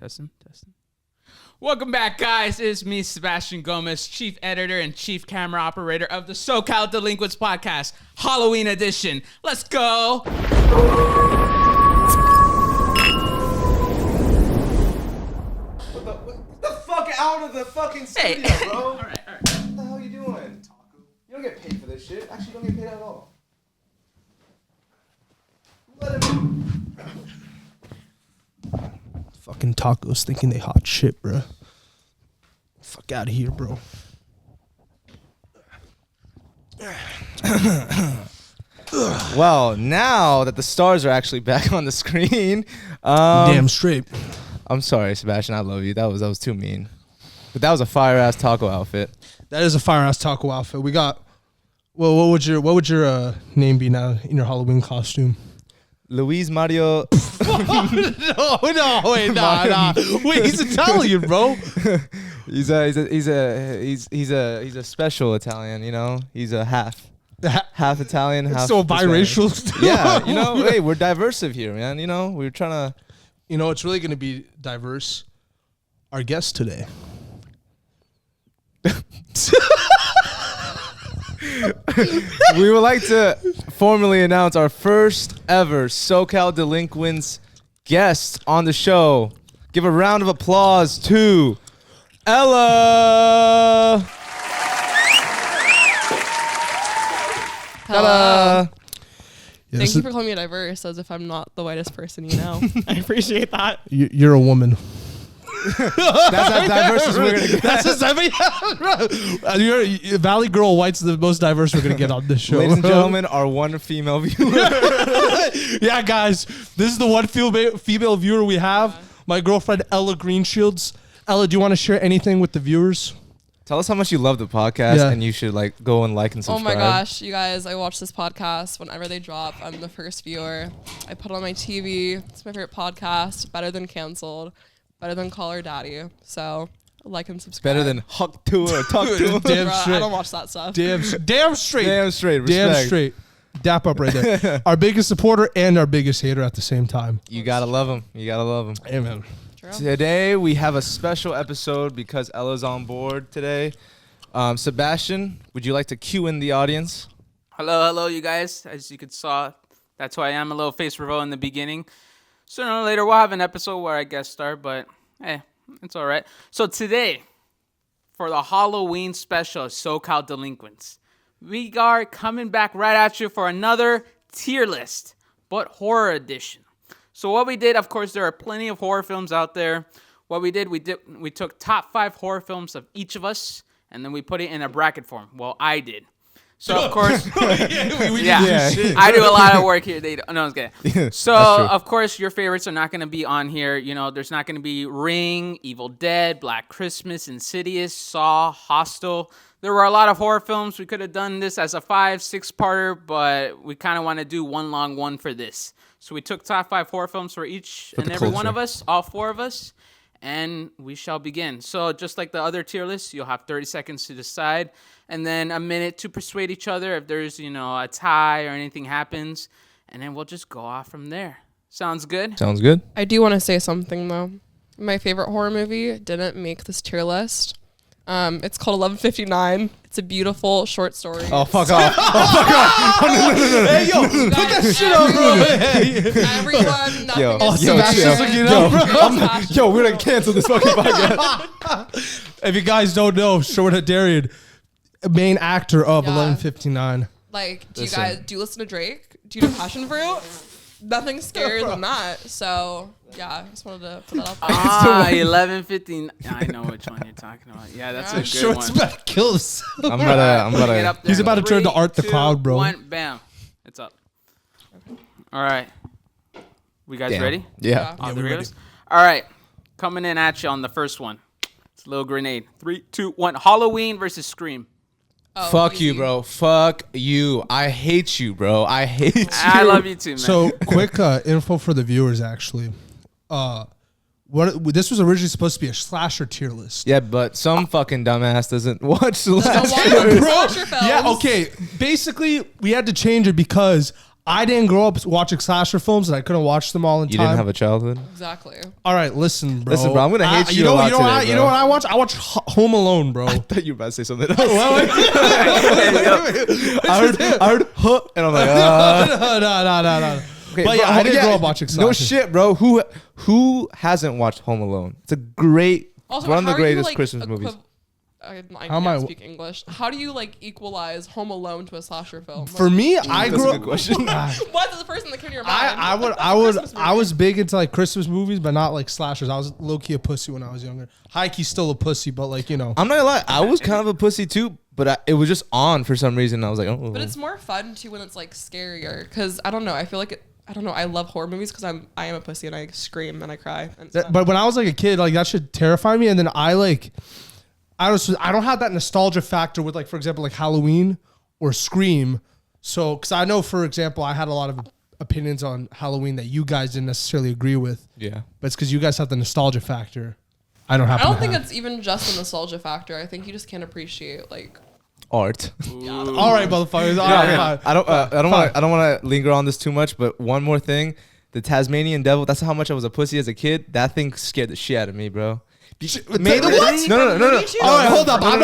Testing. Welcome back, guys. It's me, Sebastian Gomez, chief editor and chief camera operator of the SoCal Delinquents podcast, Halloween edition. Let's go. What the fuck out of the fucking studio, bro? All right. What the hell are you doing? You don't get paid for this shit. Actually, you don't get paid at all. Let him. Fucking tacos thinking they hot shit, bro. Fuck out of here, bro. Well, now that the stars are actually back on the screen, Damn straight. I'm sorry, Sebastian. I love you. That was too mean. But that was a fire ass taco outfit. That is a fire ass taco outfit. We got. Well, what would your name be now in your Halloween costume? Luis Mario. no, wait, nah. Wait, he's Italian, bro. He's a special Italian. You know, he's a half Italian, half. So biracial. Yeah, you know, hey, we're diverse here, man. You know, we're trying to. You know, it's really going to be diverse. Our guest today. We would like to formally announce our first ever SoCal Delinquents guest on the show. Give a round of applause to Ella. Hello. Yeah, Thank you for calling me diverse, as if I'm not the whitest person you know. I appreciate that. You're a woman. That's as diverse as we're going to get. That's just, Valley Girl White's the most diverse we're going to get on this show. Ladies and gentlemen, our one female viewer. Yeah, guys, this is the one female viewer we have. Yeah. My girlfriend, Ella Greenshields. Ella, do you want to share anything with the viewers? Tell us how much you love the podcast, and you should go and like and subscribe. Oh my gosh, you guys, I watch this podcast whenever they drop. I'm the first viewer. I put it on my TV. It's my favorite podcast. Better than Canceled. Better than Call Her Daddy. So like and subscribe. Better than Huck to or Tuck to. Damn straight. I don't watch that stuff. Damn straight. Damn straight. Respect. Damn straight. Dap up right there. Our biggest supporter and our biggest hater at the same time. You gotta love him. Amen. True. Today we have a special episode because Ella's on board today. Sebastian, would you like to cue in the audience? Hello, you guys. As you could saw, that's who I am. A little face reveal in the beginning. Sooner or later, we'll have an episode where I guest star, but hey, it's all right. So today, for the Halloween special of SoCal Delinquents, we are coming back right at you for another tier list, but horror edition. So what we did, of course, there are plenty of horror films out there. What we did, we took top 5 horror films of each of us, and then we put it in a bracket form. Well, I did. So, of course, I do a lot of work here. No, I'm kidding. So, of course, your favorites are not going to be on here. You know, there's not going to be Ring, Evil Dead, Black Christmas, Insidious, Saw, Hostel. There were a lot of horror films. We could have done this as a 5-6-parter, but we kind of want to do one long one for this. So we took top 5 horror films for each and every one of us, all 4 of us, and we shall begin. So just like the other tier lists, you'll have 30 seconds to decide, and then a minute to persuade each other if there's, a tie or anything happens, and then we'll just go off from there. Sounds good? Sounds good. I do want to say something, though. My favorite horror movie didn't make this tier list. It's called 11:59. It's a beautiful short story. Oh, fuck off. No. Hey, yo, put that shit on, bro. Everyone, nothing Yo, we're going to cancel this fucking podcast. If you guys don't know, Sherwin Heidarian, main actor of 11:59. Like, do you listen to Drake? Do you do Passion Fruit? Nothing scarier than that. So, yeah, I just wanted to put that up there. 11:15. I know which one you're talking about. Yeah, that's a good Short's one. about to kill us. I'm about He's about to turn to Art the Cloud, bro. 1, bam. It's up. Okay. All right. We guys ready? Yeah. We're ready. All right. Coming in at you on the first one. It's a little grenade. 3, 2, 1. Halloween versus Scream. Oh, Fuck easy. you, bro. Fuck you. I hate you, bro. I hate you. I love you too, man. So, quick info for the viewers, actually. This was originally supposed to be a slasher tier list. Yeah, but some fucking dumbass doesn't watch the Don't last watch year. slasher films. Yeah, okay. Basically, we had to change it because I didn't grow up watching slasher films, and I couldn't watch them all in You time. didn't have a childhood? Exactly. All right, listen, bro. Listen, bro, I'm gonna hate you know, a lot you know today, what, bro. You know what I watch? I watch Home Alone, bro. I thought you were about to say something else. I I heard, huh, and I'm like, no. Okay, But yeah, I didn't grow up watching No slasher. shit, bro. Who hasn't watched Home Alone? It's a great, Also, one of how the are you, greatest like, Christmas movies. I How am I- can't speak English. How do you like equalize Home Alone to a slasher film? For me, I That's grew a up. good question. What's the first thing that came to your mind? I was big into like Christmas movies, but not like slashers. I was low key a pussy when I was younger. High key still a pussy, but like you know. I'm not gonna lie, I was kind of a pussy too, but it was just on for some reason. I was like, oh. But it's more fun too when it's like scarier, because I don't know. I feel like I don't know. I love horror movies because I am a pussy and I scream and I cry. And it's fun. But when I was like a kid, like that should terrify me, and then I don't have that nostalgia factor with like, for example, like Halloween or Scream. So, because I know, for example, I had a lot of opinions on Halloween that you guys didn't necessarily agree with. Yeah. But it's because you guys have the nostalgia factor. I don't have. I don't think it's even just a nostalgia factor. I think you just can't appreciate like. Art. All right, motherfuckers. All right, fine. I don't want to linger on this too much, but one more thing: the Tasmanian Devil. That's how much I was a pussy as a kid. That thing scared the shit out of me, bro. What? No. All right, hold up. I'm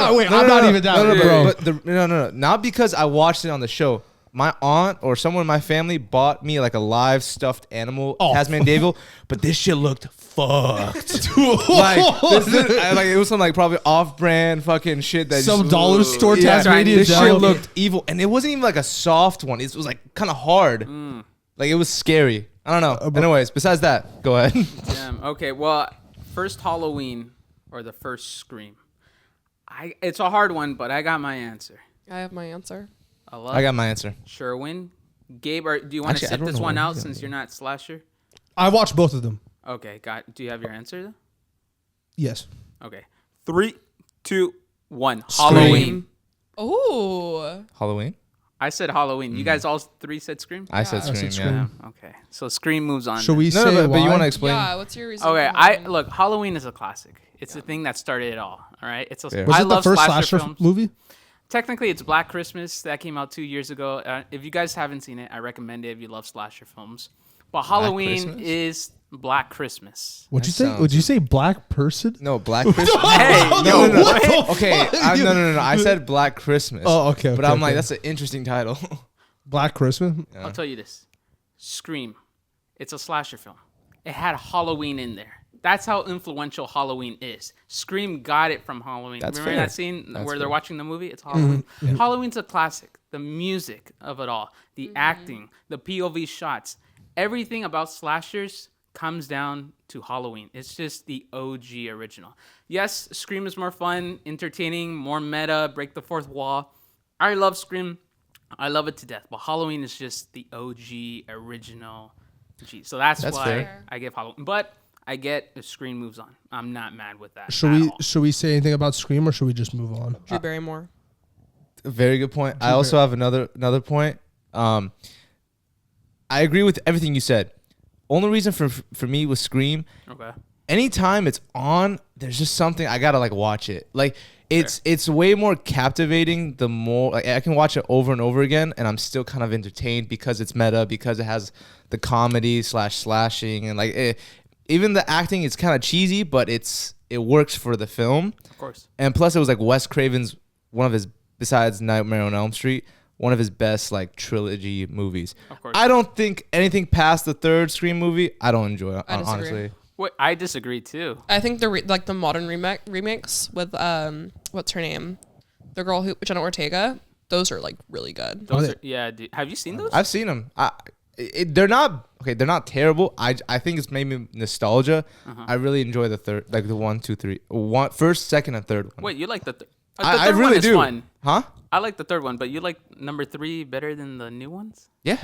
not even down, bro. But no. Not because I watched it on the show. My aunt or someone in my family bought me like a live stuffed animal Tasmanian Devil, but this shit looked fucked. like it was some like probably off-brand fucking shit that Some just, dollar store yeah, Tasmanian This Devil. shit looked evil, and it wasn't even like a soft one. It was like kind of hard. Like it was scary. I don't know. Anyways, besides that, go ahead. Damn. Okay. Well, first Halloween or the first Scream. It's a hard one, but I got my answer. I have my answer. I got my answer. Sherwin. Gabe, do you want to Actually, I sit don't this know one what out he's since gonna you're not slasher? I watched both of them. Okay. Do you have your answer though? Yes. Okay. 3, 2, 1. Scream. Halloween. Oh. Halloween. I said Halloween. You guys all three said Scream? I said I said Scream. Scream. Yeah. Okay. So Scream moves on. Should we No, say but you why? want to explain? Yeah. What's your reason? Okay, for Halloween? look, Halloween is a classic. It's the thing that started it all. All right, it's a. Fair. Was I it the love first slasher slasher films. movie? Technically, it's Black Christmas that came out 2 years ago. If you guys haven't seen it, I recommend it if you love slasher films. But Halloween Christmas? is Black Christmas. What'd you That say? sounds- Would you say black person? No, Black Christmas. Hey, No. What the Okay, fuck? no. I said Black Christmas. Oh, okay. But okay, I'm like, okay. that's an interesting title. Black Christmas. I'll tell you this: Scream. It's a slasher film. It had Halloween in there. That's how influential Halloween is. Scream got it from Halloween. That's Remember fair. that scene That's where they're fair. watching the movie? It's Halloween. Halloween's a classic. The music of it all, the acting, the POV shots, everything about slashers comes down to Halloween. It's just the OG original. Yes, Scream is more fun, entertaining, more meta, break the fourth wall. I love Scream. I love it to death. But Halloween is just the OG original G. So that's why fair. I give Halloween. But I get if Scream moves on. I'm not mad with that. Should we say anything about Scream or should we just move on? Drew Barrymore. Very good point. I also have another point. I agree with everything you said. Only reason for me was Scream. Okay. Anytime it's on, there's just something I gotta like watch it. Like it's way more captivating. The more like I can watch it over and over again, and I'm still kind of entertained because it's meta, because it has the comedy / slashing, and like even the acting is kind of cheesy, but it works for the film. Of course. And plus, it was like Wes Craven's one of his, besides Nightmare on Elm Street, one of his best like trilogy movies. Of course. I don't think anything past the third Scream movie I don't enjoy. I disagree. Honestly. Wait, I disagree too. I think the modern remakes with what's her name, the girl who Jenna Ortega. Those are like really good. Those are, yeah. Have you seen those? I've seen them. They're not okay. They're not terrible. I think it's maybe nostalgia. I really enjoy the third, like the 1, 2, 3, first, second, and third one. Wait, you like the third I one really is do. fun. Huh? I like the third one, but you like number 3 better than the new ones? Yeah.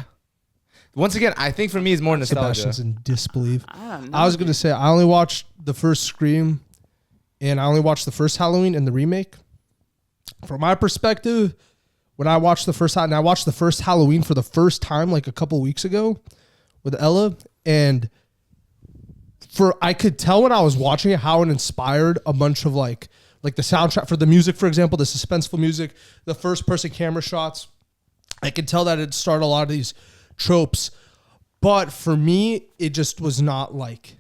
Once again, I think for me it's more nostalgia. Sebastian's in disbelief. I don't know. I was gonna say I only watched the first Scream, and I only watched the first Halloween and the remake. From my perspective, when I watched the first and I watched the first Halloween for the first time like a couple weeks ago with Ella, and I could tell when I was watching it how it inspired a bunch of like the soundtrack for the music, for example, the suspenseful music, the first person camera shots. I could tell that it started a lot of these tropes. But for me, it just was not like,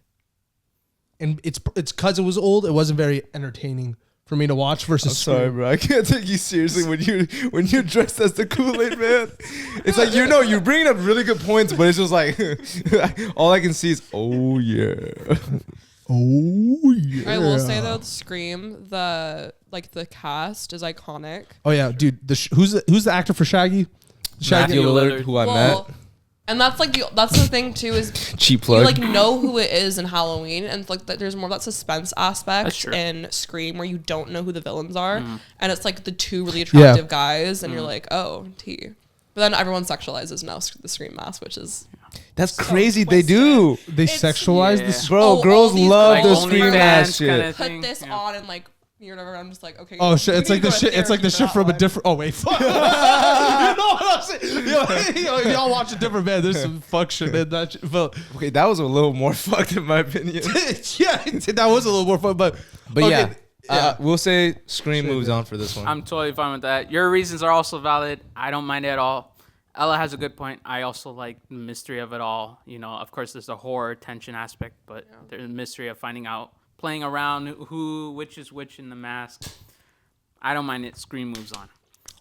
and it's because it was old. It wasn't very entertaining for me to watch versus. I'm sorry, Scream. bro. I can't take you seriously when you're dressed as the Kool-Aid man. It's like you're bringing up really good points, but it's just like all I can see is oh yeah. Oh yeah. I will say though, Scream, the cast is iconic. Oh yeah, dude. Who's the actor for Shaggy? Matthew Lillard, who I met. And that's the thing too is Cheap plug. you like know who it is in Halloween, and like there's more of that suspense aspect in Scream where you don't know who the villains are, and it's like the two really attractive guys, and you're like, oh, T. But then everyone sexualizes now the Scream mask, which is That's crazy. They do. They sexualize this. Bro, girls love those Scream ass shit. Put this on and like. You're never. I'm just like, okay. Oh shit! It's like the shit. It's like the shit from a different. Oh wait, fuck. You know what I'm saying? Yo, y'all watch a different man. There's some fuck shit in that. But okay, that was a little more fucked in my opinion. Yeah, that was a little more fun. But okay, yeah, we'll say Scream moves on for this one. I'm totally fine with that. Your reasons are also valid. I don't mind it at all. Ella has a good point. I also like the mystery of it all. You know, of course, there's the horror tension aspect, but there's the mystery of finding out. Playing around which is which in the mask. I don't mind it. Scream moves on.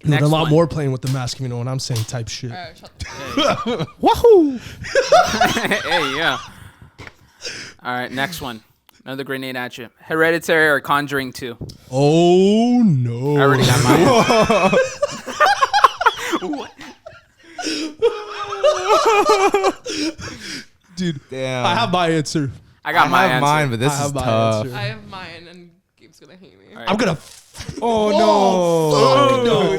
Dude, a lot more playing with the mask, if you know what I'm saying, type shit. Wahoo! Hey, yeah. All right, next one. Another grenade at you. Hereditary or Conjuring 2? Oh, no. I already got mine. Dude, damn. I have my answer. I have mine, but this is tough. I have mine, and Gabe's gonna hate me. Right. I'm gonna. Oh no! No.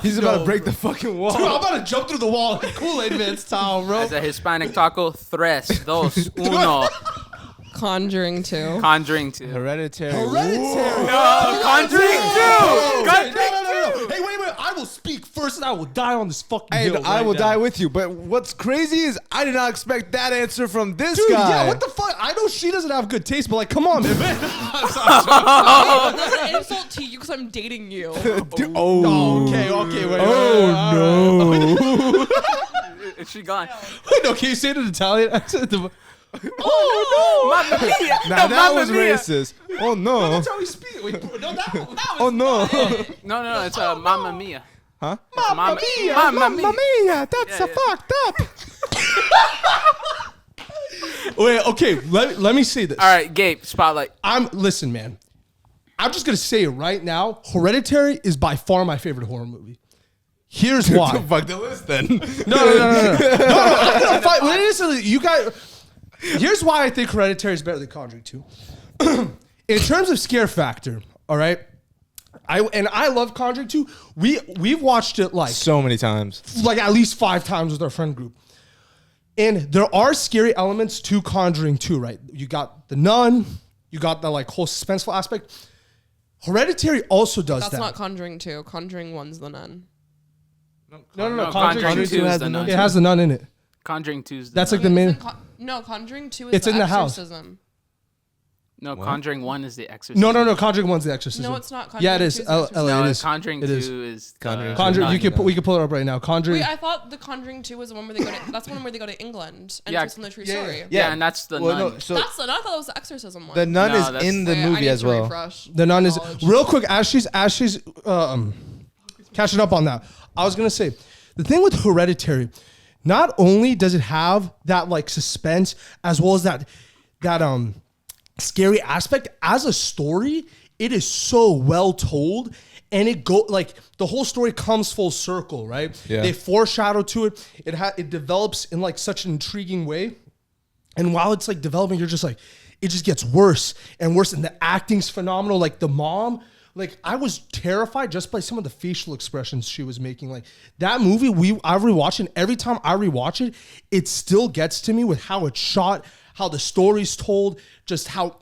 He's about to break the fucking wall. Dude, I'm about to jump through the wall in Kool-Aid man's towel, bro. As a Hispanic taco, tres, dos, uno. Conjuring 2. Conjuring 2. Hereditary. No, Conjuring 2. Conjuring 2. Hey, wait. I will speak first, and I will die on this fucking Hey, hill. I will die with you. But what's crazy is I did not expect that answer from this Dude, guy. yeah, what the fuck? I know she doesn't have good taste, but like, come on, man. That's an insult to you because I'm dating you. Dude, Okay, wait. no. Is she gone? Wait, no, can you say it in Italian? I said the. Mamma mia. Now that was racist. Oh no. That's how we speak. Wait, no, that was Oh no. No, it's Mamma Mia. Huh? Mamma Mia. Mamma mia. That's fucked up. Wait, okay. Let me say this. All right, Gabe, spotlight. Listen, man. I'm just gonna say it right now. Hereditary is by far my favorite horror movie. Here's why. Fuck the list then. No. I'm gonna fight. Listen, you guys. Here's why I think Hereditary is better than Conjuring 2. In terms of scare factor, all right. I love Conjuring 2. We've watched it like So many times. like at least 5 times with our friend group. And there are scary elements to Conjuring 2, right? You got the nun, you got the like whole suspenseful aspect. Hereditary also does that. That's not Conjuring 2. Conjuring 1's the nun. No. Conjuring 2 has the nun. It has the nun in it. Conjuring 2 is the That's nun. like the main. No, Conjuring 2 is It's the in the house. exorcism. No, Conjuring 1 is the exorcism. No. Conjuring 1's the exorcism. No, it's not. Yeah, it Conjuring is. 2 's the exorcism. No, it is. Conjuring It 2 is. is Conjuring Conjuring. Nun. We can pull it up right now. Conjuring. Wait, I thought the Conjuring 2 was the one where they go to. That's the one where they go to England and Yeah. it's based on the true story. Yeah, and that's the nun. No, so That's the. I thought it was the exorcism one. the nun No, is that's- in the Wait, I movie need as to well. refresh The nun is knowledge. real quick as she's catching up on that. I was gonna say the thing with Hereditary, not only does it have that like suspense as well as that scary aspect as a story, it is so well told. And like the whole story comes full circle, right? Yeah. They foreshadow to it. It develops in like such an intriguing way. And while it's like developing, you're just like, it just gets worse and worse. And the acting's phenomenal. Like the mom, like I was terrified just by some of the facial expressions she was making. Like that movie, I rewatch it. And every time I rewatch it, it still gets to me with how it's shot, how the story's told, just how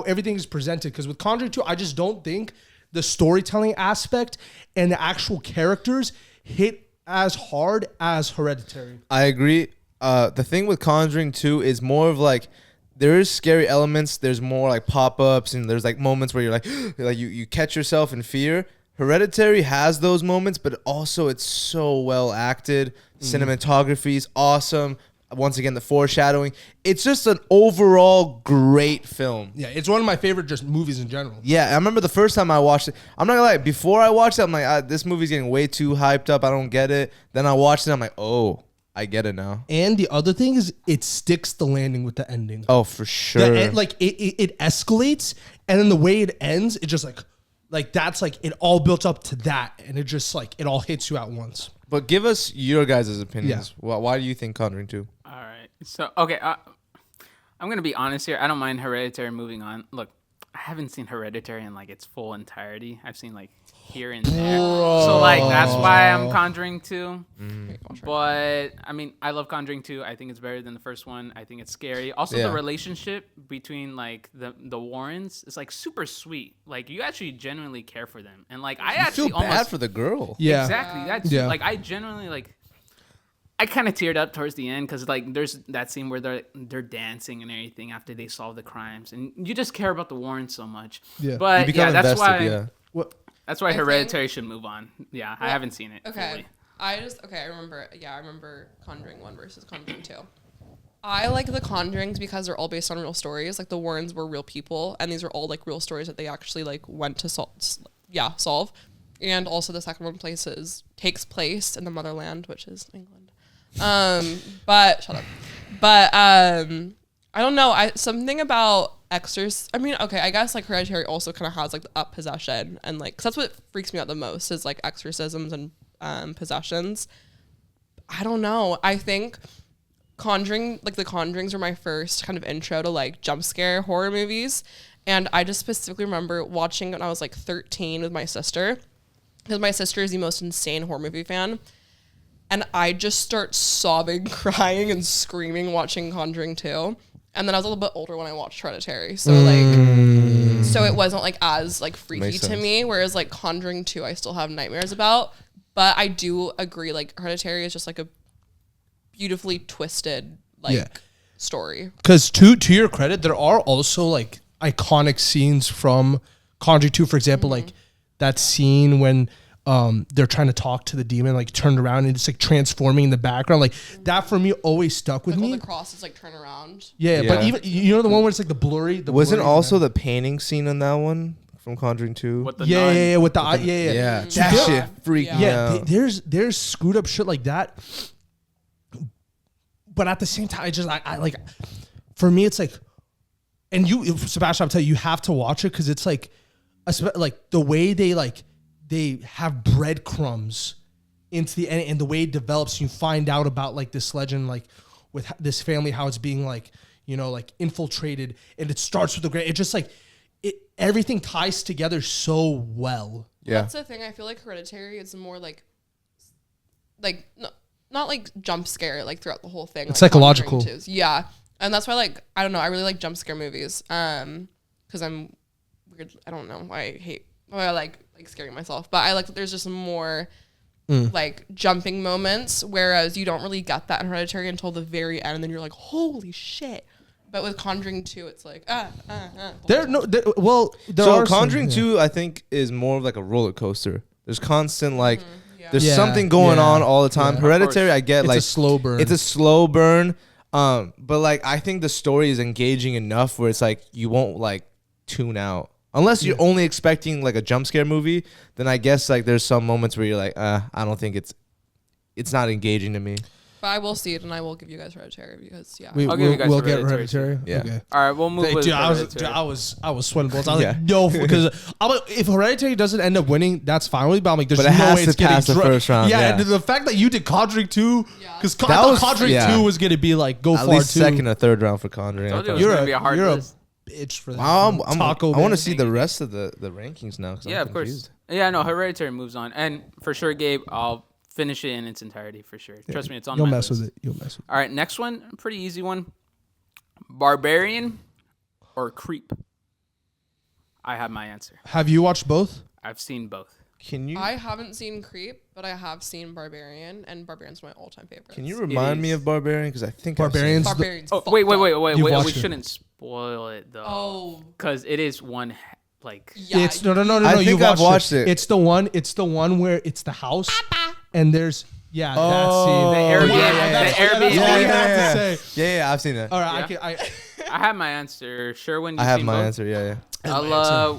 everything is presented. Because with Conjuring 2, I just don't think the storytelling aspect and the actual characters hit as hard as Hereditary. I agree. The thing with Conjuring 2 is more of like there is scary elements. There's more like pop-ups and there's like moments where you're like you catch yourself in fear. Hereditary has those moments, but also it's so well acted. Cinematography is awesome. Once again, the foreshadowing. It's just an overall great film. Yeah, it's one of my favorite just movies in general. Yeah, I remember the first time I watched it. I'm not gonna lie. Before I watched it, I'm like, this movie's getting way too hyped up. I don't get it. Then I watched it. I'm like, oh, I get it now. And the other thing is, it sticks the landing with the ending. Oh, for sure. It escalates, and then the way it ends, it just like that's like it all built up to that, and it just like it all hits you at once. But give us your guys' opinions. Yeah. Why do you think Conjuring 2? All right. So, okay. I'm going to be honest here. I don't mind Hereditary moving on. Look, I haven't seen Hereditary in like its full entirety. I've seen like here and there. So, like, that's why I'm Conjuring 2. But, I mean, I love Conjuring 2. I think it's better than the first one. I think it's scary. Also, the relationship between, like, the Warrens is, like, super sweet. Like, you actually genuinely care for them. And, like, I actually feel bad for the girl. Yeah. Exactly. That's, like, I genuinely, like, I kind of teared up towards the end because, like, there's that scene where they're dancing and everything after they solve the crimes. And you just care about the Warrens so much. Yeah. But, yeah, that's invested, why... That's why Hereditary should move on. Yeah, I haven't seen it. Okay. Fully. I remember Conjuring 1 versus Conjuring 2. I like the Conjurings because they're all based on real stories. Like the Warrens were real people, and these are all like real stories that they actually like went to solve. And also the second one takes place in the motherland, which is England. But shut up. But I don't know. Something about I mean, okay, I guess like Hereditary also kind of has like the up possession and like, cause that's what freaks me out the most is like exorcisms and possessions. I don't know. I think the Conjurings were my first kind of intro to like jump scare horror movies. And I just specifically remember watching when I was like 13 with my sister, because my sister is the most insane horror movie fan. And I just start sobbing, crying, and screaming watching Conjuring 2. And then I was a little bit older when I watched Hereditary. So like, so it wasn't like as like freaky to me. Whereas like Conjuring 2, I still have nightmares about. But I do agree, like Hereditary is just like a beautifully twisted like story. Because to your credit, there are also like iconic scenes from Conjuring 2. For example, like that scene when they're trying to talk to the demon, like turned around and it's like transforming in the background. Like that for me always stuck with like me. All the crosses like turn around. Yeah, but even you know the one where it's like the blurry. Wasn't also the painting scene in that one from Conjuring 2? With the with the eye. Yeah, So that shit freaked me out. There's screwed up shit like that. But at the same time, I like, for me, it's like, and you, Sebastian, I'll tell you have to watch it because it's like the way they have breadcrumbs into the end and the way it develops. You find out about like this legend, like with this family, how it's being like, you know, like infiltrated, and it starts with the great. It just like everything ties together so well. Yeah, That's the thing. I feel like Hereditary is more like no, not like jump scare like throughout the whole thing. It's like psychological. Yeah, and that's why like I don't know. I really like jump scare movies. Because I'm weird. I don't know. I like scaring myself, but I like that there's just more like jumping moments, whereas you don't really get that in Hereditary until the very end, and then you're like, holy shit. But with Conjuring 2, it's like So Conjuring 2, I think, is more of like a roller coaster. There's constant like there's something going on all the time. Hereditary, I get, like it's a slow burn. It's a slow burn. But like I think the story is engaging enough where it's like you won't like tune out. Unless you're only expecting like a jump scare movie, then I guess like there's some moments where you're like, I don't think it's not engaging to me. But I will see it, and I will give you guys Hereditary because I'll give you guys we'll get Hereditary. Hereditary. Yeah. Okay. All right, we'll move with Hereditary. I was sweating balls. I was like, no, because I'm like, if Hereditary doesn't end up winning, that's fine with me. But I'm like, there's But it no has way to it's getting pass the first round. Yeah, Yeah. and the fact that you did Conjuring 2, because I That thought was- Conjuring yeah. 2 was gonna be like go At far least too. second or third round for Conjuring. I Told you it thought. was gonna be a hard You're list. bitch for that. Wow, Taco I want to Man. see the rest of the rankings now. 'Cause I'm Yeah, of course. confused. Yeah, no, Hereditary moves on, and for sure, Gabe, I'll finish it in its entirety for sure. Trust me, it's on You'll my mess list. with it. You'll mess with it. All right, next one, pretty easy one. Barbarian or Creep? I have my answer. Have you watched both? I've seen both. Can you I haven't seen Creep, but I have seen Barbarian, and Barbarian's my all-time favorite. can you remind me is. of Barbarian? Because I think I've seen Barbarian's it. Barbarian's Oh, fucked wait. up. You've We watched it. shouldn't spoil it though. Oh, Because it is one like. Yeah, It's no. I think You've I've watched it. It's the one. It's the one where it's the house, and there's The that scene. Airbnb. That's all you have to say. Yeah, I've seen that. All right, Yeah. I I have my answer. Sherwin, I you have seen my both? answer. Yeah.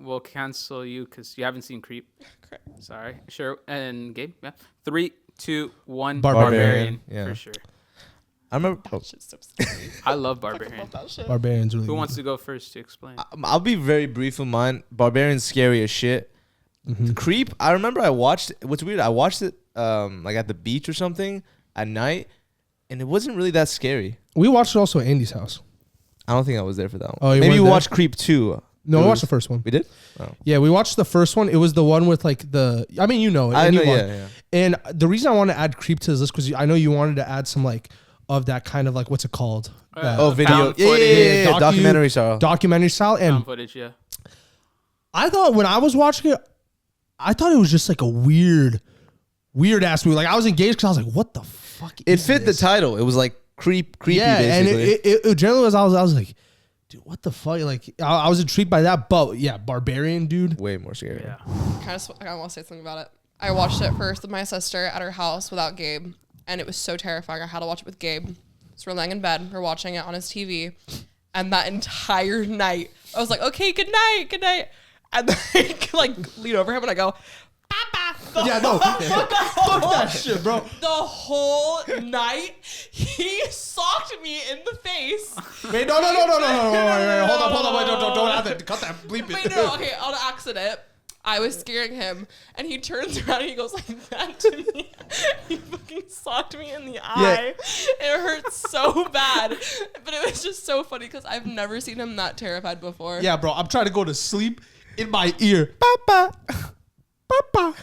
We'll cancel you because you haven't seen Creep. Correct. Sorry. Sure. And Gabe, yeah. 3, 2, 1. Barbarian. Yeah. For sure. I remember. That shit's so scary. I love Fucking Barbarian. love that shit. Barbarian's really Who good. wants to go first to explain? I'll be very brief with mine. Barbarian's scary as shit. Creep. I remember I watched. What's weird? I watched it like at the beach or something at night, and it wasn't really that scary. We watched it also at Andy's house. I don't think I was there for that one. Oh, you maybe weren't we there? watched Creep 2. No, we watched the first one. We did. Oh. Yeah, we watched the first one. It was the one with like the. I mean, you know it. I know. anyone. Yeah. And the reason I want to add Creep to this list because I know you wanted to add some like of that kind of like what's it called? Oh, video. Found footage. Yeah. Documentary style. Documentary style. And Found footage, yeah. I thought when I was watching it, I thought it was just like a weird ass movie. Like I was engaged because I was like, what the fuck? It is fit the this? title. It was like creepy. Yeah, Basically. and it generally was. I was like, dude, what the fuck? Like I was intrigued by that, but yeah, Barbarian, dude. way more scary. Yeah. I want to say something about it. I watched it first with my sister at her house without Gabe, and it was so terrifying. I had to watch it with Gabe. So we're laying in bed, we're watching it on his TV, and that entire night, I was like, okay, good night. And then I like lean over him and I go, Papa. Yeah, no, fuck that shit, bro. The whole night, he socked me in the face. Wait, no, wait, hold up, wait, don't have that. Cut that, bleep it. Wait, no, okay, on accident. I was scaring him, and he turns around and he goes like that to me. He fucking socked me in the eye. It hurt so bad, but it was just so funny because I've never seen him that terrified before. Yeah, bro, I'm trying to go to sleep in my ear. Papa.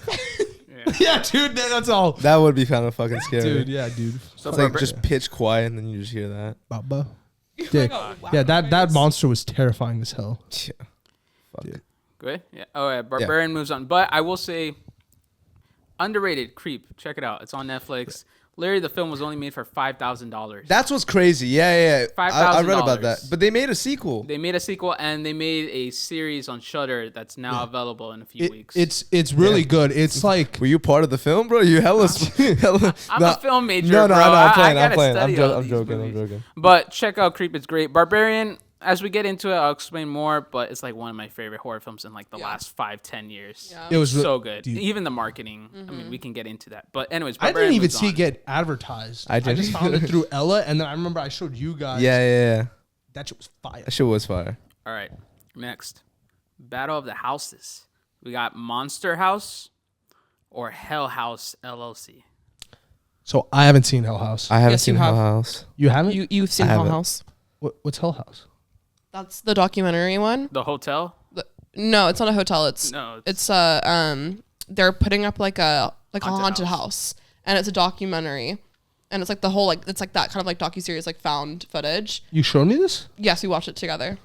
Yeah, dude, that's all. That would be kind of fucking scary. Dude, yeah, dude. So It's like just pitch quiet and then you just hear that. Baba. You're Yeah, like, oh, wow, yeah, that nice. monster was terrifying as hell. Yeah. Fuck. Dude. Good. Yeah. Oh, yeah. Barbarian moves on. But I will say, underrated Creep. Check it out. It's on Netflix. Literally, the film was only made for $5,000. That's what's crazy. Yeah. I read about that. $5,000. But they made a sequel. They made a sequel and they made a series on Shudder that's now available in a few weeks. It's really good. It's like Were you part of the film, bro? You hella. I'm a film major, No, bro. I'm playing. I I'm gotta playing. study all I'm these joking. movies. But check out Creep. It's great. Barbarian. As we get into it, I'll explain more. But it's like one of my favorite horror films in like the last 5-10 years. Yeah. it was So good. dude. Even the marketing. I mean, we can get into that. But anyways, I didn't Barbarian even moves see on. it get advertised. I I didn't just found it through Ella, and then I remember I showed you guys. Yeah. That shit was fire. That shit was fire. All right. Next, Battle of the Houses. We got Monster House or Hell House LLC. So I haven't seen Hell House. I haven't Yes, you seen Hell have. House. You haven't? You've seen I Hell haven't. House? What's Hell House? That's the documentary one. The hotel? No, it's not a hotel. It's No, they're putting up like a haunted house. house, and it's a documentary, and it's like the whole it's like that kind of like docuseries like found footage. You showed me this? Yes, we watched it together.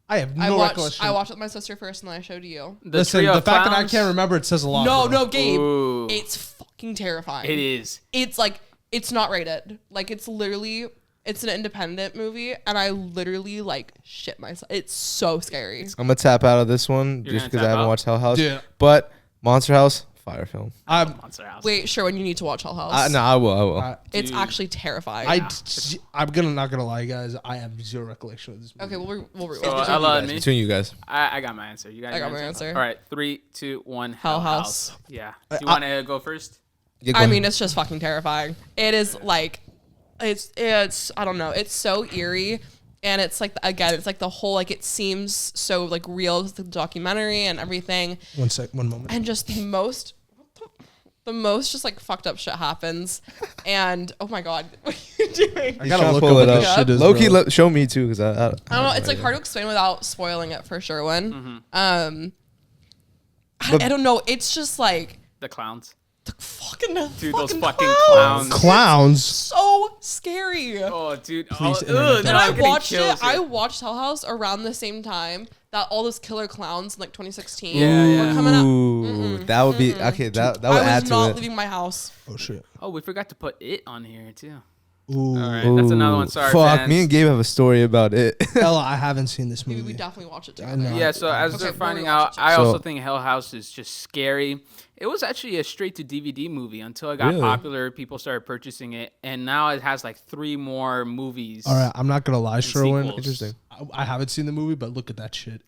I have I no watched recollection. I watched it with my sister first, and then I showed you. Listen, Trio the of fact that I Clowns? can't remember it says a lot. No, bro. no, Gabe. Ooh. It's fucking terrifying. It is. It's like it's not rated. Like it's literally it's an independent movie, and I literally like shit myself. It's so scary. I'm gonna tap out of this one You're just gonna because I tap haven't out? watched Hell House. Yeah. But Monster House, fire film. Monster House. Wait, Sherwin, you need to watch Hell House. No, I will. It's Dude. actually terrifying. I'm not gonna lie, guys. I have zero recollection of this movie. Okay, we'll So, rewatch it. Ella and me. Between you guys. I got my answer. You got I your got my answer. All right, 3, 2, 1. Hell House. Yeah. Do you want to go first? Yeah, go I ahead. mean, it's just fucking terrifying. It is like, it's I don't know. It's so eerie, and it's like again, it's like the whole like it seems so like real, the documentary and everything, One moment. and just the most just like fucked up shit happens, and oh my god, what are you doing? I gotta trying to look pull up it what up. this shit is, Low-key, bro. show me too, because I I don't know. It's like hard to explain without spoiling it for Sherwin. I don't know. It's just like The clowns. the fucking Dude, those fucking fucking clowns. clowns. Clowns. So scary. Oh, dude. Please, Oh, internet. ugh, And no, And I'm I getting watched it. chills here. I watched Hell House around the same time that all those killer clowns in like 2016 Yeah. were coming out. Ooh, that would be okay. That would I add was to not it. leaving my house. Oh shit. Oh, we forgot to put it on here, too. Ooh. All right, that's another one. Sorry, Fuck, fans. me and Gabe have a story about it. Ella, I haven't seen this Maybe movie. we definitely watch it I together. know. Yeah, so as Okay, they're we'll finding rewatch out, it I So- also think Hell House is just scary. It was actually a straight to DVD movie until it got Really? popular. People started purchasing it, and now it has like 3 more movies. All right, I'm not gonna lie, Sherwin. sequels. Interesting. I haven't seen the movie, but look at that shit.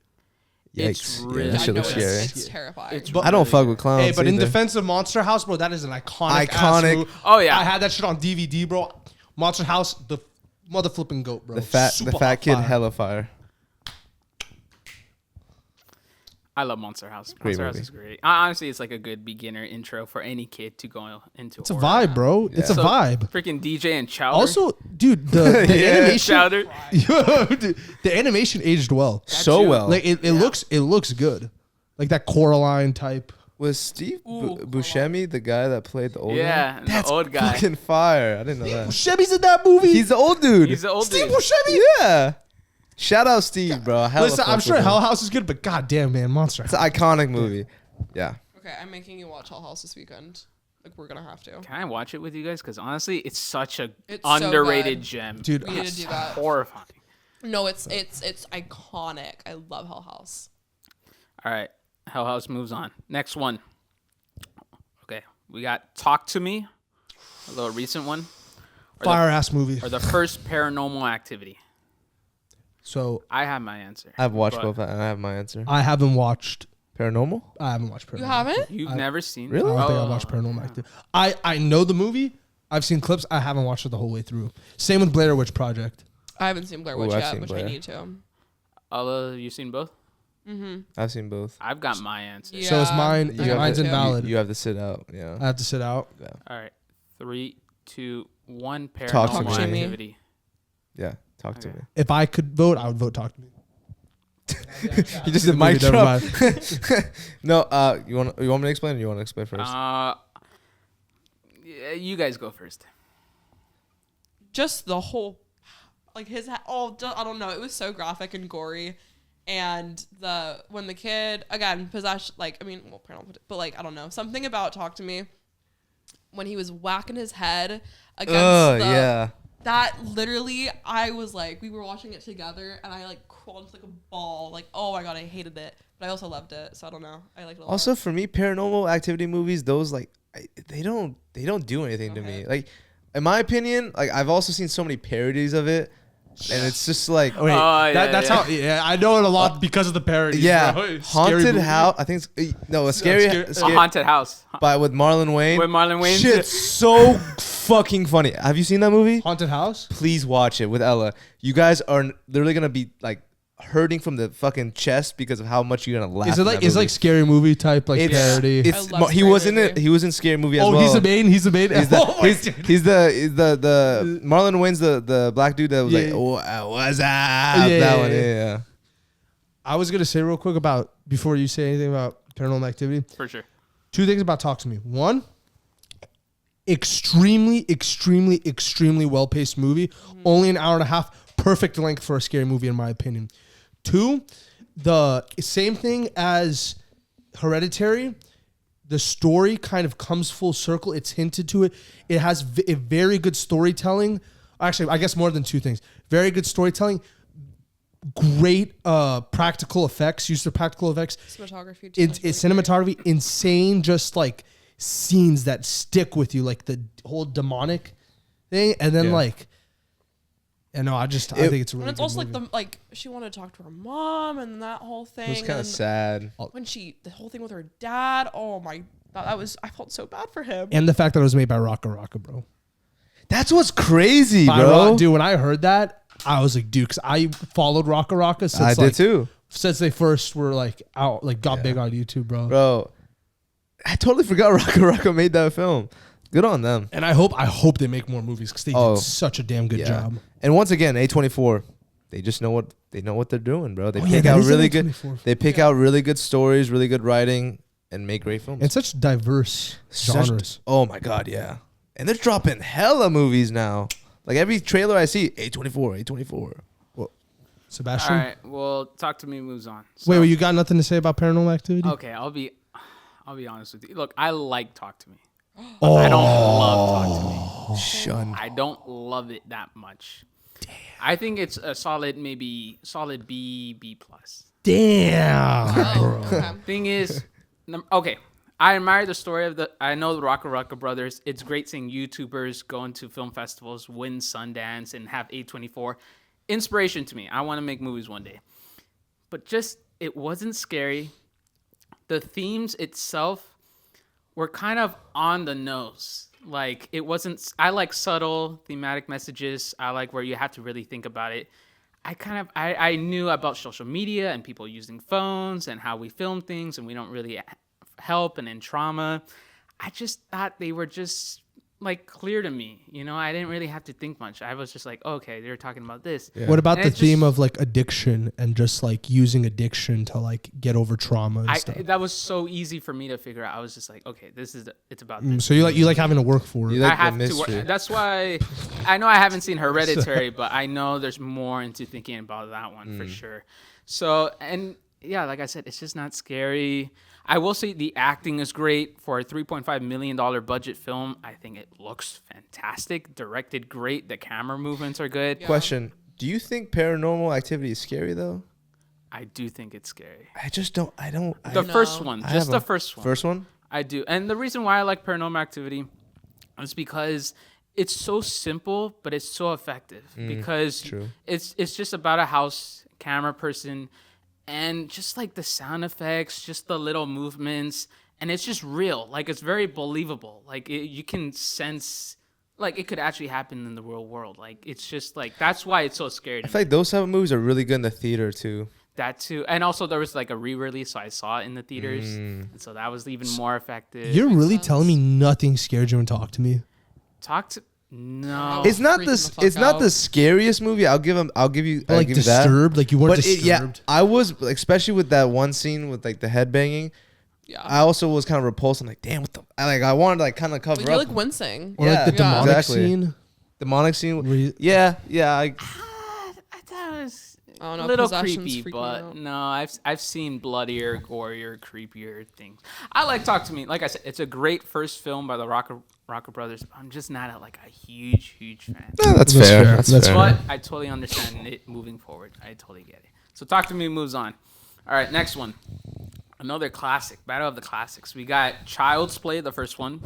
It's Yikes. really Yeah, that I shit know looks it's, scary. it's terrifying. It's I don't fuck with clowns. Hey, but in either. defense of Monster House, bro, that is an iconic. Iconic. Movie. Oh, yeah. I had that shit on DVD, bro. Monster House, the mother flipping goat, bro. the fat Super the fat hot kid, fire. hella fire. I love Monster House. Great Monster House movie. is great. Honestly, it's like a good beginner intro for any kid to go into. It's a horror. vibe, bro. It's a So, vibe. Freaking DJ and Chowder. Also, dude, the Yeah. animation, Chowder. Dude, the animation aged well. So you. well. Like it looks good, like that Coraline type. Was Steve Ooh, Buscemi the guy that played the old Yeah, guy? the That's old guy. fucking fire. I didn't know that. Buscemi's in that movie. He's the old dude. He's the old Steve dude. Buscemi. Yeah. Shout out Steve, bro. Hella Listen, fuck I'm sure with him. Hell House is good, but goddamn, man, Monster It's House. an iconic movie. Yeah. Okay, I'm making you watch Hell House this weekend. Like, we're gonna have to. Can I watch it with you guys? Because honestly, it's such a It's so underrated good. gem. Dude, We need to It's do that. horrifying. No, it's iconic. I love Hell House. All right, Hell House moves on. Next one. Okay, we got Talk to Me, a little recent one, fire ass movie. or the first Paranormal Activity. So I have my answer. I've watched but both and I have my answer. I haven't watched. Paranormal? I haven't watched Paranormal. You haven't? You've never seen? Really? I don't think I Oh. watched Paranormal Activity. I know the movie. I've seen clips. I haven't watched it the whole way through. Same with Blair Witch Project. I haven't seen Blair Ooh, Witch I've yet, seen which Blair. I need to. Allah, you seen both? I've seen both. I've got my answer. Yeah. So is mine. I got Mine's that too. invalid. You have to sit out. Yeah. I have to sit out. All right, 3, 2, 1. Talk Paranormal to me. Activity. Yeah. Talk to Okay. me. If I could vote, I would vote Talk to Me. You just did Movie, mic never drop. mind. No, you want me to explain or you want to explain first? Yeah, you guys go first. Just the whole, like his, I don't know. It was so graphic and gory, and when the kid again possessed, like paranormal, but like I don't know, something about Talk to Me when he was whacking his head against yeah. that literally, I was like, we were watching it together, and I like crawled into like a ball. Like, oh my god, I hated it, but I also loved it. So I don't know, I liked it a lot. Also, for me, Paranormal Activity movies, those they don't do anything to me. Like, in my opinion, like I've also seen so many parodies of it, and it's just like, Wait, yeah, that's yeah. how. Yeah, I know it a lot because of the parodies. yeah, bro. It's scary Haunted movie. House. I think a scary, scary- A Haunted House. but with Marlon Wayne. With Marlon Wayne? Shit's so fucking funny. Have you seen that movie? Haunted House. Please watch it with Ella. You guys are literally gonna be like hurting from the fucking chest because of how much you're gonna laugh. Is it in like that it's movie. like scary movie type like parody? It's I love he Scary was in it. Movie. He was in Scary Movie as Oh, well. he's the main. He's the main. He's the, Oh my he's, God. he's the Marlon Wayne's the black dude that was Yeah. like, oh, what's up? Yeah, that yeah, one, yeah. yeah. I was gonna say real quick about before you say anything about Paranormal Activity. For sure. 2 things about Talk to Me. One, extremely well paced movie. Only an hour and a half. Perfect length for a scary movie, in my opinion. 2, the same thing as Hereditary. The story kind of comes full circle. It's hinted to it. It has a very good storytelling. Actually, I guess more than 2 things. Very good storytelling. Great practical effects. Use of practical effects. cinematography. Too, It's cinematography. Insane. Just like scenes that stick with you, like the whole demonic thing, and then Yeah. like, I think it's a really And it's good also movie. like she wanted to talk to her mom and that whole thing. It was kind and of sad. when the whole thing with her dad. Oh my, I felt so bad for him. And the fact that it was made by Rocka Rocka, bro. That's what's crazy, By bro. dude, when I heard that, I was like, dude, because I followed Rocka Rocka since I did too, since they first were like out, like got big on YouTube, bro. bro. I totally forgot Rocka made that film. Good on them. And I hope they make more movies because they Oh, did such a damn good Yeah. job. And once again, A24, they just know what they're doing, bro. They Oh, yeah, pick that out is really an good. A24. They pick out really good stories, really good writing, and make great films. And such diverse Such- genres. Oh my god, yeah. And they're dropping hella movies now. Like every trailer I see, A24. Sebastian, All right. Well, Talk to Me moves on. So, wait, you got nothing to say about Paranormal Activity? Okay, I'll be honest with you. Look, I like Talk to Me. Oh, I don't love Talk to Me. Shunned. I don't love it that much. Damn. I think it's a solid B, B plus. Damn. Oh, okay. Thing is, okay, I admire the story of I know the Rocka brothers. It's great seeing YouTubers go into film festivals, win Sundance, and have A24. Inspiration to me. I want to make movies one day. But just, it wasn't scary. The themes itself were kind of on the nose. Like, it wasn't, I like subtle thematic messages. I like where you have to really think about it. I knew about social media and people using phones and how we film things and we don't really help and in trauma. I just thought they were just like clear to me. You know, I didn't really have to think much. I was just like, okay, they're talking about this. Yeah. What about And the it's theme just- of like addiction and just like using addiction to like get over trauma and stuff? That was so easy for me to figure out. I was just like, okay, it's about this. So you like having to work for it. You like I the have to mystery. work. That's why I know I haven't seen Hereditary, but I know there's more into thinking about that one for sure. So, and yeah, like I said, it's just not scary. I will say the acting is great for a $3.5 million budget film. I think it looks fantastic, directed great. The camera movements are good. Yeah. Question: do you think Paranormal Activity is scary though? I do think it's scary. I just don't. The No. first one, I just have the a- first one. First one. I do. And the reason why I like Paranormal Activity is because it's so simple, but it's so effective. Because true. it's just about a house camera person and just like the sound effects, just the little movements, and it's just real. Like, it's very believable. Like, you can sense like it could actually happen in the real world. Like, it's just like, that's why it's so scary to I me. feel like those type of movies are really good in the theater too. That too. And also there was like a re-release, so I saw it in the theaters. And so that was even more effective. You're really sense. telling me nothing scared you and talk to me? Talk to no. It's not freaking this. the fuck It's not out. the scariest movie. I'll give you. I'll Like give you that. disturbed? Like you weren't But disturbed? I was, like, especially with that one scene with like the head banging. Yeah. I also was kind of repulsed. I'm like, damn, what the? I wanted to like kind of cover But you're up. like wincing. Or like the Yeah, demonic exactly. scene? Demonic scene. Where you- Yeah. I thought it was I don't know. a little possession's creepy, freaking me but out. no, I've seen bloodier, gorier, creepier things. I like Talk to Me. Like I said, it's a great first film by the Rocker Brothers. I'm just not a huge fan. No, that's That's fair. fair. That's That's fair. But I totally understand it moving forward. I totally get it. So Talk to Me moves on. All right, next one. Another classic, battle of the classics. We got Child's Play, the first one,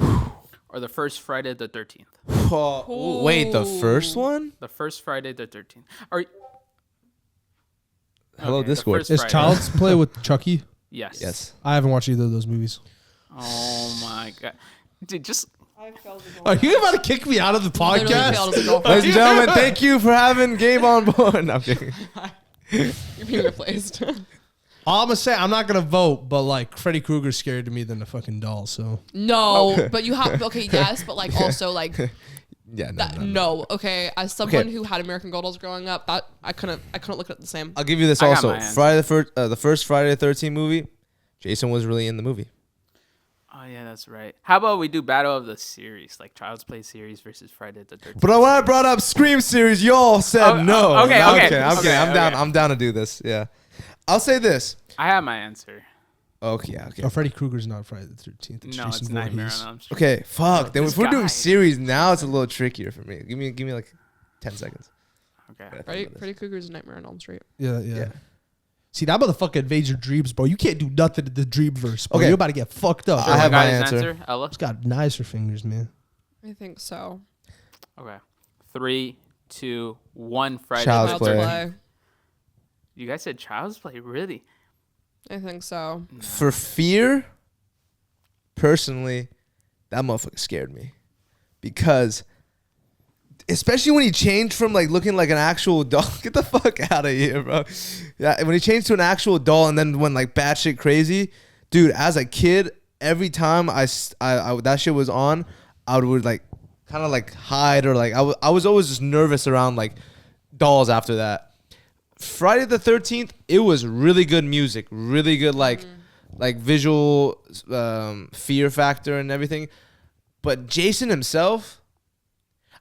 or the first Friday the 13th. Oh, wait, the first one? The first Friday the 13th. Or Hello, okay, the Discord. first Is Friday. Child's Play with Chucky? Yes. Yes. I haven't watched either of those movies. Oh my god, dude! Just Are you about to kick me out of the Literally failed podcast? as a girlfriend. Ladies and gentlemen, thank you for having Gabe on board. No, I'm kidding. You're being replaced. All I'm gonna say, I'm not gonna vote, but like Freddy Krueger's scarier to me than the fucking doll. So No, but you have yes, but like also like Yeah, that. no. No, okay. As someone Okay. who had American Girl dolls growing up, that I couldn't look at it the same. I'll give you this I got also. my answer. The first Friday the 13th movie, Jason was really in the movie. oh yeah, that's right. How about we do battle of the series, like Child's Play series versus Friday the 13th? But when I brought up Scream series, y'all said Oh, no. oh, okay, No, I'm okay, kidding. I'm okay, kidding. I'm down. okay. I'm down to do this. Yeah. I'll say this. I have my answer. Okay. Yeah. Okay. oh, Freddy Krueger's not Friday the 13th. It's No, Jason it's Nightmare Voorhees. on Elm Street. Okay. Fuck. Then This if we're doing guy. series now, it's a little trickier for me. Give me like 10 seconds. Okay. Freddy Krueger's Nightmare on Elm Street. Yeah. Yeah. See, that motherfucker invades your dreams, bro. You can't do nothing to the dream verse, bro. Okay. You're about to get fucked up. I have Got my his answer. Ella. It's got nicer fingers, man. I think so. Okay. 3, 2, 1. Friday. Child's the Play. 13th. You guys said Child's Play, really? I think so. For fear, personally, that motherfucker scared me. Because, especially when he changed from like looking like an actual doll. Get the fuck out of here, bro. Yeah, when he changed to an actual doll and then went like batshit crazy. Dude, as a kid, every time I that shit was on, I would like kind of like hide or like I was always just nervous around like dolls after that. Friday the 13th, it was really good music, really good like visual fear factor and everything. But Jason himself,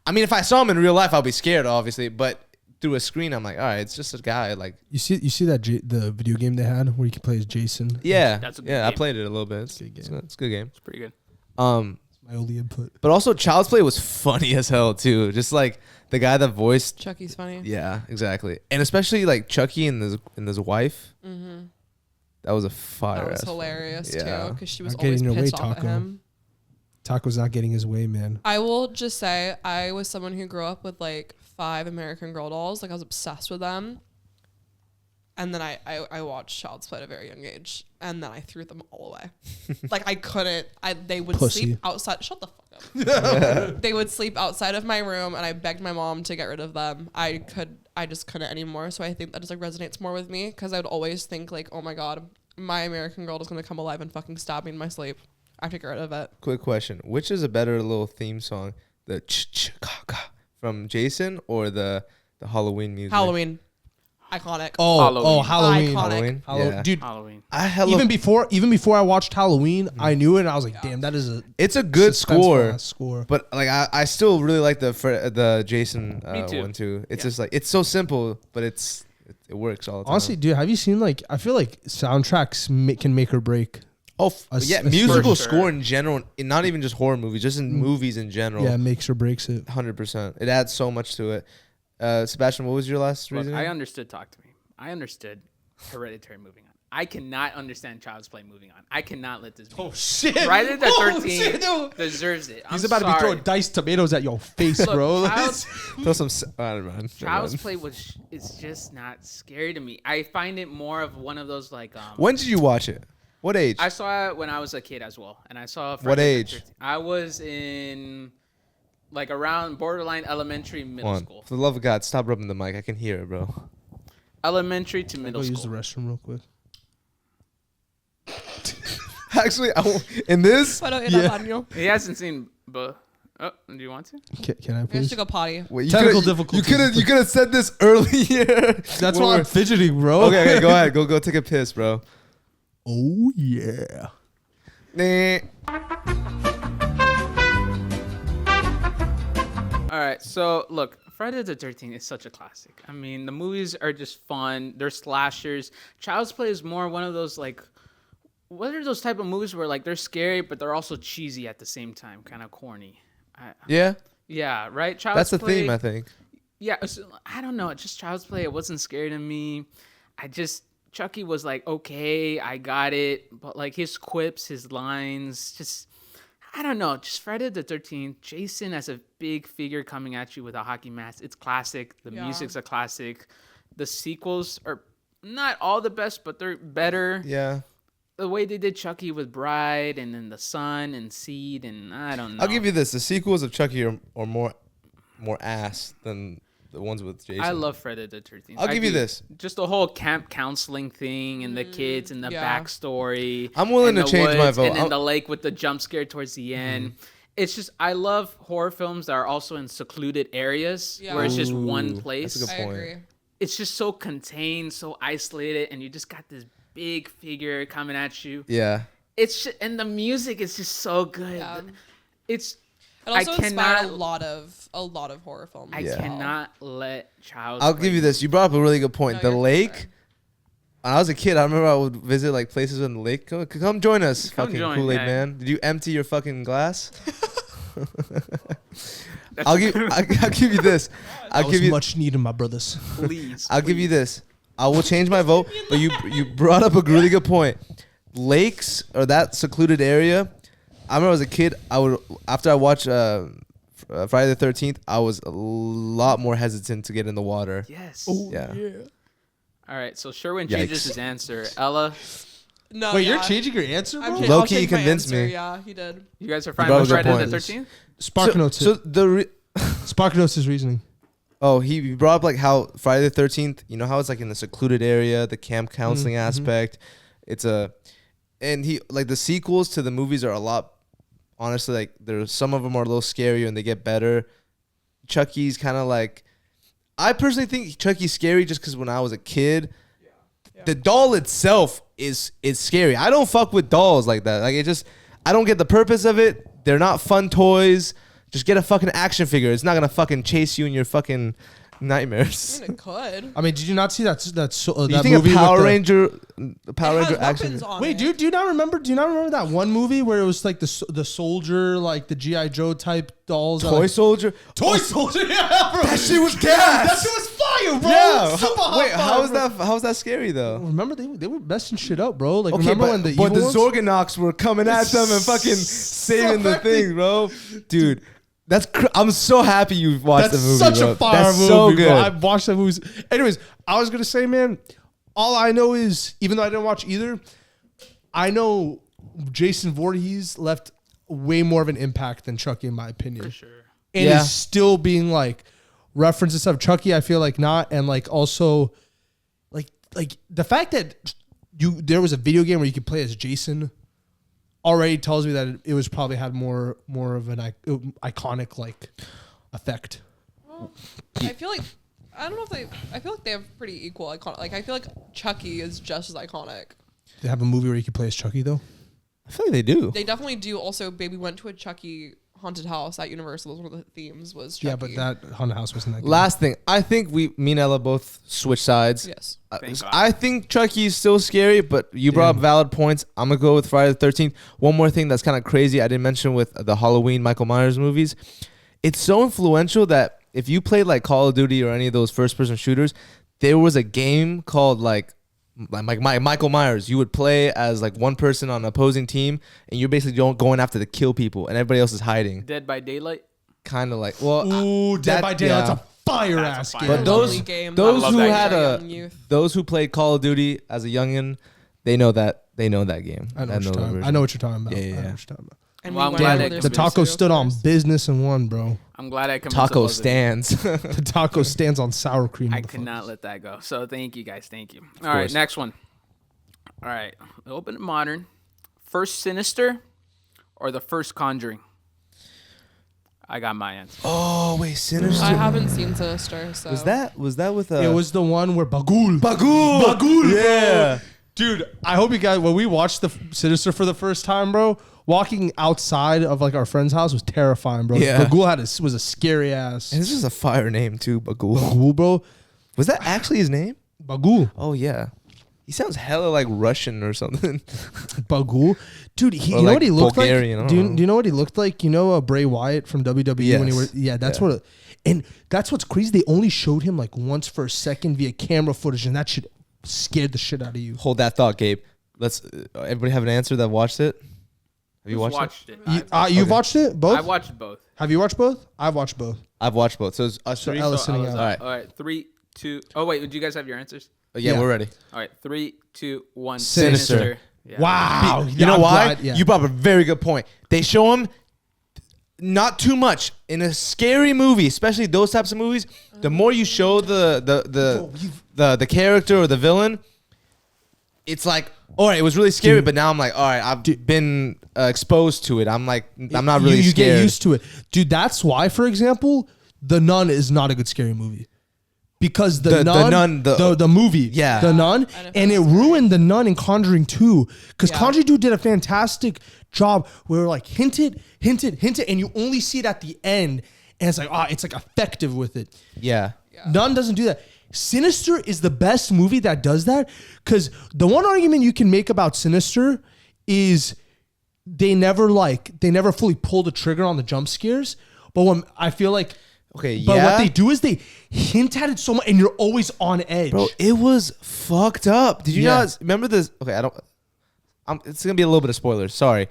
I mean, if I saw him in real life, I'll be scared, obviously. But through a screen, I'm like, all right, it's just a guy. Like, You see that the video game they had where you can play as Jason? yeah, That's a good yeah. I game. played it a little bit. It's Good it's game. a good game. It's pretty good. My only input. But also, Child's Play was funny as hell too. Just like the guy that voiced. Chucky's funny. Yeah, exactly. And especially like Chucky and his wife. Mm-hmm. That was a fire. That was hilarious too, because she was Not getting always in your way, pissed off at Taco. him. Taco's not getting his way, man. I will just say I was someone who grew up with like 5 American Girl dolls. Like I was obsessed with them. And then I watched Child's Play at a very young age. And then I threw them all away. Like I couldn't. They would Pussy. sleep outside. Shut the fuck up. They would sleep outside of my room, and I begged my mom to get rid of them. I just couldn't anymore. So I think that just like resonates more with me, because I would always think like, oh my God, my American Girl is going to come alive and fucking stab me in my sleep. I have to get rid of it. Quick question: which is a better little theme song, the ch ch ka ka from Jason or the Halloween music? Halloween. Iconic. Oh, Halloween. Halloween. Iconic. Yeah. Dude, Halloween. even before I watched Halloween, I knew it, and I was like, damn, that is a It's a good suspenseful ass score. But like I still really like the Jason Me too. one too. It's Yeah. just like it's so simple, but it works all the time. Honestly, dude, have you seen like, I feel like soundtracks can make or break. Yeah, musical score in general, and not even just horror movies, just in movies in general. Yeah, makes or breaks it. 100%. It adds so much to it. Sebastian, what was your last Look, reason? I understood Talk to Me. I understood Hereditary moving on. I cannot understand Child's Play moving on. I cannot let this be. Oh shit! Friday the 13th deserves it. He's about to be throwing diced tomatoes at your face, Look, bro. Throw some. I don't know. Child's Play is just not scary to me. I find it more of one of those like. When did you watch it? What age? I saw it when I was a kid as well, and I saw. What Friday the age? 13th. I was in, like around borderline elementary, middle school. For the love of God, stop rubbing the mic. I can hear it, bro. Elementary to Go middle use the school. restroom real quick. Actually, in this. He hasn't seen, but oh, do you want to? Can I I have please? to go potty. Wait, Technical You difficulties. could have said this earlier. That's why I'm fidgeting, bro. Okay, go ahead. Go take a piss, bro. Oh yeah. Nah. All right, so look, Friday the 13th is such a classic. I mean, the movies are just fun. They're slashers. Child's Play is more one of those like, what are those type of movies where like they're scary but they're also cheesy at the same time, kind of corny. Yeah, Yeah, right. Child's that's the Play, theme, I think. Yeah, I don't know. Just Child's Play. It wasn't scary to me. Chucky was like, okay, I got it, but like his quips, his lines, just. I don't know, just Friday the 13th, Jason as a big figure coming at you with a hockey mask. It's classic. The music's a classic. The sequels are not all the best, but they're better. Yeah. The way they did Chucky with Bride and then The Son and Seed and I don't know. I'll give you this. The sequels of Chucky are more ass than the ones with Jason. I love Friday the 13th. I'll give you this. Just the whole camp counseling thing and the kids and the backstory. I'm willing and to the change my woods, vote. And then the lake with the jump scare towards the end. It's just, I love horror films that are also in secluded areas where it's just one place. That's a good I point. agree. It's just so contained, so isolated, and you just got this big figure coming at you. Yeah. And the music is just so good. Yeah. It's It also I inspired cannot- a lot of horror films. I as well. cannot let Child's I'll Play give you this. You brought up a really good point. No, The you're lake. fine. When I was a kid, I remember I would visit like places in the lake. Come join us, Come fucking join, Kool-Aid yeah. man. Did you empty your fucking glass? That's I'll give you this. I'll That give was you much needed, my brothers. please. I'll give you this. I will change my vote, but you brought up a really good point. Lakes or that secluded area. I remember as a kid, after I watched Friday the 13th, I was a lot more hesitant to get in the water. Yes. Yeah. All right, so Sherwin changes Yikes. his answer. Ella, No, Wait, yeah. you're changing your answer, bro? I'm Low I'll key, change my convinced answer. me. Yeah, he did. you guys are fine brought with up a good Friday the point. 13th? Spark notes. So Spark notes his reasoning. he brought up like how Friday the 13th, you know how it's like in the secluded area, the camp counseling aspect. It's and he like the sequels to the movies are a lot, honestly, like there's some of them are a little scarier and they get better. Chucky's kind of like, I personally think Chucky's scary just because when I was a kid, the doll itself is scary. I don't fuck with dolls like that. Like I don't get the purpose of it. They're not fun toys. Just get a fucking action figure. It's not gonna fucking chase you in your fucking nightmares. I mean, it could. I mean, did you not see that Do you that think movie a Power with Ranger It has action? weapons on Wait, it. do you not remember? Do you not remember that one movie where it was like the soldier, like the GI Joe type dolls? Toy Soldier? Toy Soldier, yeah, bro. That shit was gas. That shit was fire, bro. Yeah. Super hot Wait, fire, how was bro. that? How was that scary though? Remember they were messing shit up, bro. Like Okay, remember but, when the but evil the ones? Zorgonauts were coming at them and fucking saving the thing, bro. Dude, I'm so happy you watched That's the movie. such bro. a fire That's movie, so good. bro. I've watched that movie. Anyways, I was gonna say, man, all I know is, even though I didn't watch either, I know Jason Voorhees left way more of an impact than Chucky, in my opinion. For sure. And Yeah. is still being like references of Chucky. I feel like not, and like also, like the fact that there was a video game where you could play as Jason already tells me that it was probably had more of an iconic like effect. Well, I feel like I don't know if I feel like they have pretty equal iconic. Like I feel like Chucky is just as iconic. They have a movie where you could play as Chucky though. I feel like they do. They definitely do. Also, Baby went to a Chucky haunted house at Universal. One of the themes was Chucky. Yeah, but that haunted house wasn't that good. Last thing, I think me and Ella both switch sides. Yes. Thank God. I think Chucky is still scary, but you brought up valid points. I'm gonna go with Friday the 13th. One more thing that's kind of crazy I didn't mention with the Halloween Michael Myers movies. It's so influential that if you played like Call of Duty or any of those first-person shooters, there was a game called like Michael Myers. You would play as like one person on an opposing team, and you're basically going after to kill people, and everybody else is hiding. Dead by Daylight. Kind of like, well, Ooh, Dead by Daylight. That's a fire That's ass a game. fire but game. those Lovely game. those I love who that had game. a Young youth. those who played Call of Duty as a youngin, they know that game. I know what you're talking about. Yeah, I know yeah. what you're talking about. And Well, I'm we glad went they over convinced The some taco serial stood on killers. business and won, bro. I'm glad I convinced Taco the both of you. stands. The taco stands on sour cream. I could motherfuckers. not let that go. So thank you guys. Thank you. All right, course. next one. All right, a little bit modern. First Sinister or the first Conjuring? I got my answer. Oh wait, Sinister. I haven't seen Sinister, so Was that with It was the one where Bagul. Bagul? Yeah. Dude, I hope you guys, when we watched the Sinister for the first time, bro, walking outside of like our friend's house was terrifying, bro. Yeah. Bagul was a scary ass. And this is a fire name too, Bagul. Bagul, bro. Was that actually his name? Bagul. Oh yeah. He sounds hella like Russian or something. Bagul. Dude, you know like what he looked Bulgarian, I like? don't Do know. you know what he looked like? You know Bray Wyatt from WWE when he Yes. was, yeah, that's Yeah. what, and that's what's crazy. They only showed him like once for a second via camera footage, and that shit scared the shit out of you. Hold that thought, Gabe. Let's everybody have an answer that watched it. Have you Who's watched it? You've Okay. watched it? Both? I watched both. Have you watched both? I've watched both. I've watched both. So it's us So three. Ella's sitting out. All right. All right, 3, 2. Oh wait, do you guys have your answers? Yeah, Yeah. we're ready. All right, 3, 2, 1. Sinister. Yeah. Wow. You know I'm why? glad- yeah. You brought up a very good point. They show him not too much in a scary movie, especially those types of movies. The more you show the character or the villain, it's like, all right, it was really scary, Dude. but now I'm like, all right, I've been exposed to it. I'm like, I'm not really you scared. get used to it, dude. That's why, for example, The Nun is not a good scary movie because the Nun, the movie, Yeah. The Nun, and it ruined The Nun in Conjuring 2 because Yeah. Conjuring 2 did a fantastic job where like hinted, and you only see it at the end, and it's like it's like effective with it. Yeah. Nun doesn't do that. Sinister is the best movie that does that because the one argument you can make about Sinister is they never fully pull the trigger on the jump scares. But when I feel like, Okay, but yeah. what they do is they hint at it so much, and you're always on edge. Bro, it was fucked up. Did you Yeah. not remember this? Okay, it's gonna be a little bit of spoilers. Sorry.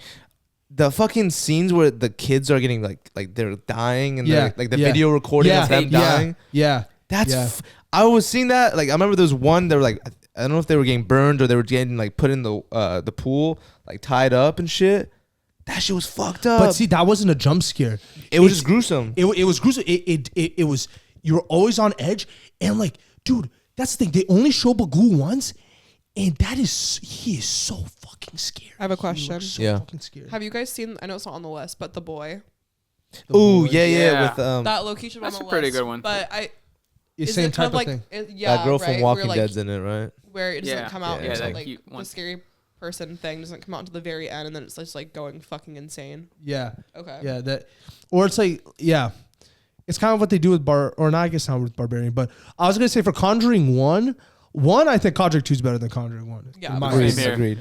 The fucking scenes where the kids are getting like they're dying and Yeah, like the yeah. video recording yeah, of them yeah, dying. yeah. That's yeah. I was seeing that. Like I remember there was one. They were like, I don't know if they were getting burned or they were getting like put in the pool, like tied up and shit. That shit was fucked up. But see, that wasn't a jump scare. it was just gruesome. It was gruesome. It was, you were always on edge. And like, dude, that's the thing. They only show Bagul once. And he is so fucking scary. I have a He question. looks so Yeah. fucking scary. Have you guys seen? I know it's not on the list, but The Boy. Ooh, boy. yeah, Yeah. with That location on That's the a pretty list, good one. But It's is same it kind type of like thing. yeah, that girl right, from where, Walking like, Dead's in it, right? where it doesn't Yeah. come out Yeah, until that like cute one. the scary person thing doesn't come out until the very end, and then it's just like going fucking insane. Yeah. Okay. Yeah. Or it's like, yeah. It's kind of what they do with or not, I guess not with Barbarian, but I was gonna say for Conjuring 1, I think Conjuring 2 is better than Conjuring 1. Yeah, in my Agreed. opinion. Agreed.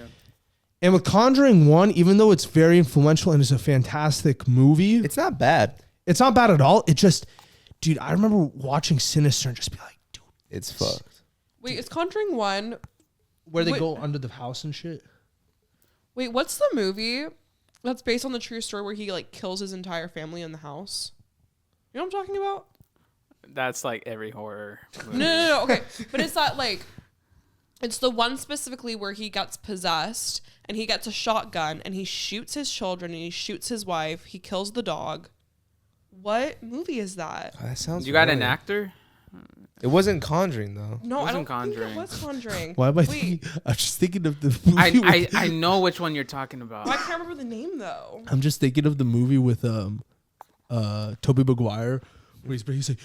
And with Conjuring 1, even though it's very influential and it's a fantastic movie, It's not bad. it's not bad at all. It just, dude, I remember watching Sinister and just be like, dude, It's fucked. Wait, is Conjuring 1? where they Wait. go under the house and shit. Wait, what's the movie that's based on the true story where he like kills his entire family in the house? You know what I'm talking about? That's like every horror movie. No. Okay, but it's that like, it's the one specifically where he gets possessed and he gets a shotgun and he shoots his children and he shoots his wife. He kills the dog. What movie is that? Oh, that sounds. You got an familiar. actor? It wasn't Conjuring though. No, I wasn't don't think Conjuring. it was Conjuring. Why am I Wait, thinking? I'm just thinking of the movie. I know which one you're talking about. I can't remember the name though. I'm just thinking of the movie with Tobey Maguire, where he's like,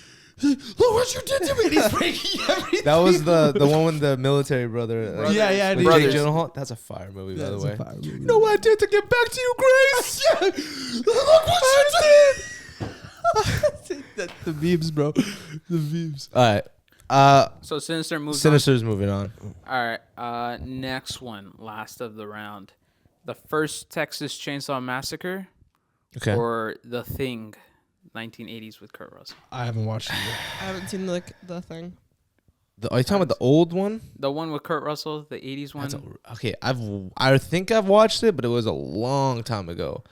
look what you did to me. And he's breaking everything. That was the one with the military brother. Brothers. Yeah, With Brothers. Jake Gyllenhaal. That's a fire movie, by the way. You know what I did to get back to you, Grace? Look what you did. The memes, bro. The memes. All right. So Sinister moves Sinister's moving on. on. All right. Next one, last of the round. The first Texas Chainsaw Massacre Okay. or The Thing, 1980s with Kurt Russell. I haven't watched it yet. I haven't seen like the thing. Are you talking about the old one? The one with Kurt Russell, the 80s one. Okay. I think I've watched it, but it was a long time ago.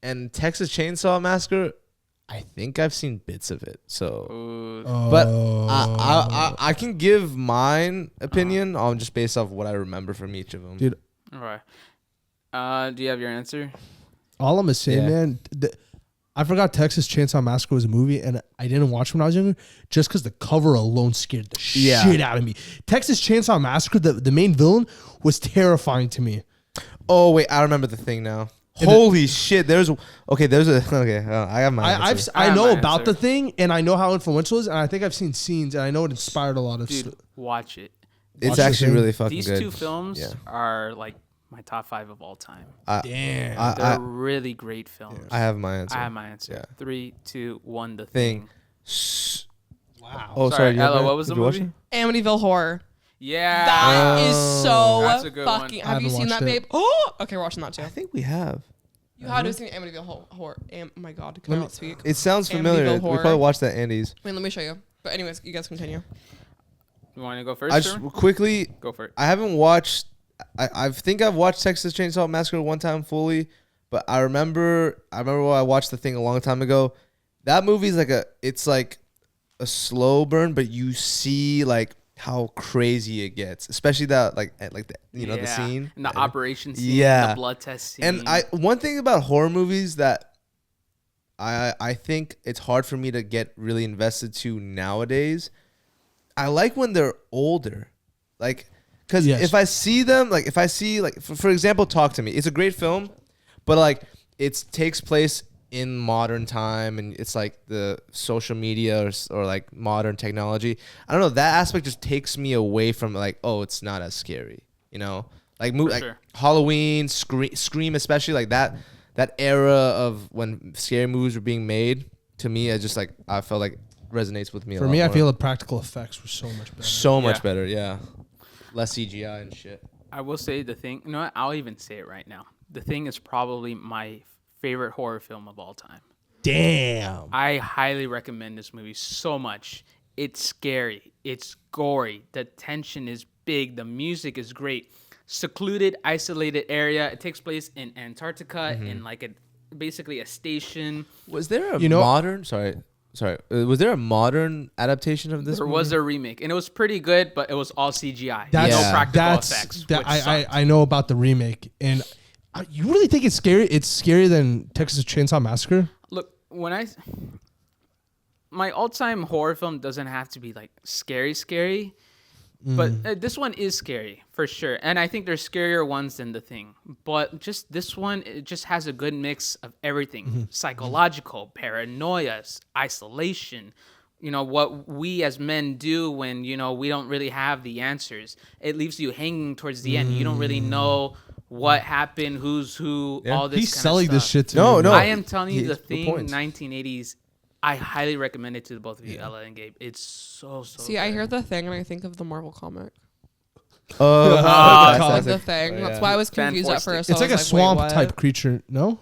And Texas Chainsaw Massacre, I think I've seen bits of it. So, Ooh, but I can give mine opinion on just based off what I remember from each of them. Dude, all right. Do you have your answer? all I'm gonna say, Yeah. man, I forgot Texas Chainsaw Massacre was a movie, and I didn't watch it when I was younger, just because the cover alone scared the shit out of me. Texas Chainsaw Massacre, the main villain, was terrifying to me. Oh wait, I remember the thing now. Holy shit! I have my answer. I have know my about answer. the thing, and I know how influential it is, and I think I've seen scenes, and I know it inspired a lot of Dude, watch it. It's Watch the actually thing. really fucking These good. two films Yeah. are like my top 5 of all time. Damn. They're really great films. I have my answer. I have my answer. Yeah. 3, 2, 1. The Thing. Thing. Wow. Oh, Sorry, sorry. you have Ella, that? what was Did the you watch movie? it? Amityville Horror. Yeah. That is so That's a good one. fucking. I Have you haven't seen that, watched it. babe? Oh, okay, we're watching that too. I think we have. You had to have seen Amityville Horror. Oh my god, can I not speak? It sounds Amityville familiar. We Horror. probably watched that Andy's. Wait, let me show you. But anyways, you guys continue. You want to go first? I just Sherwin? quickly. Go for it. I haven't watched. I think I've watched Texas Chainsaw Massacre one time fully, but I remember when I watched the thing a long time ago. That movie's it's like a slow burn, but you see like how crazy it gets, especially that the scene And the operation scene. Yeah. The blood test scene. And one thing about horror movies that I think it's hard for me to get really invested to nowadays. I like when they're older, like because Yes. if I see them, like if I see like for example, Talk to Me. It's a great film, but like it takes place in modern time and it's like the social media or like modern technology. I don't know, that aspect just takes me away from like, oh, it's not as scary, you know, like like sure. Halloween, Scream, especially like that era of when scary movies were being made. To me, I felt like resonates with me. For a lot me, I more. feel the practical effects were so much better. So much Yeah. better, yeah. Less CGI and shit. I will say The Thing. You know what? I'll even say it right now. The Thing is probably my favorite horror film of all time. Damn. I highly recommend this movie so much. It's scary. It's gory. The tension is big. The music is great. Secluded, isolated area. It takes place in Antarctica in like basically a station. Was there a You know- modern? Sorry. Was there a modern adaptation of this? There movie? was a remake, and it was pretty good, but it was all CGI. That's, no Yeah. practical effects. That which I sucked. know about the remake, and you really think it's scary? It's scarier than Texas Chainsaw Massacre? Look, my all-time horror film doesn't have to be like scary, but this one is scary for sure. And I think there's scarier ones than The Thing. But just this one, it just has a good mix of everything: psychological, paranoia, isolation. You know what we as men do when we don't really have the answers. It leaves you hanging towards the end. You don't really know what happened, who's who, Yeah. all this. He's kind selling of this stuff. shit to No, me. no. I am telling you, The Good Thing, points. 1980s, I highly recommend it to the both of you, Ella and Gabe. It's so See, good. I hear The Thing and I think of the Marvel comic. Oh, Like The Thing. oh, That's yeah. why I was Fan confused at forced it. first. It's I like a was swamp wait, what? type creature. No,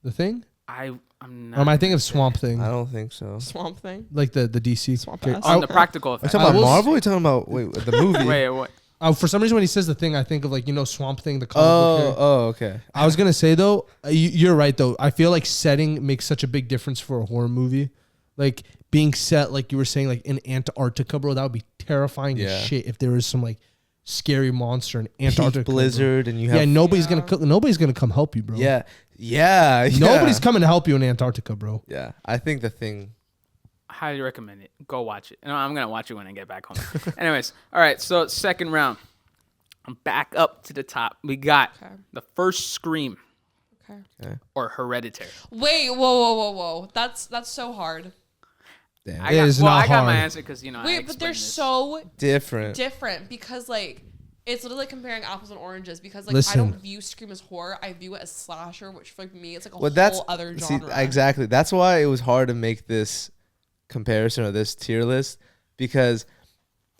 the thing. I'm Or not. am I thinking gonna of say. Swamp Thing? I don't think so. Swamp Thing. Like the DC. Swamp character. ass. On the practical Are you effect. talking I about will Marvel? Or are you talking about the movie? Wait, what? For some reason, when he says the thing, I think of Swamp Thing, the comic book character. Okay. I was gonna say though, you're right though. I feel like setting makes such a big difference for a horror movie. Like being set, like you were saying, like in Antarctica, bro. That would be terrifying Yeah. as shit if there was some like scary monster in Antarctica. Peak bro. blizzard, and you have Yeah, nobody's gonna come help you, bro. yeah. Nobody's coming to help you in Antarctica, bro. Yeah, I think the thing. Highly recommend it. Go watch it. No, I'm gonna watch it when I get back home. Anyways, all right. So second round, I'm back up to the top. We got Okay. the first Scream Okay. or Hereditary. Wait, whoa. That's so hard. Damn. I got, is well, not I got my hard. answer because I Wait, but they're explained this. so Different. different because like it's literally comparing apples and oranges because like I Listen. don't view Scream as horror, I view it as slasher, which for me it's like a Well, that's whole other see, genre. exactly. That's why it was hard to make this comparison or this tier list because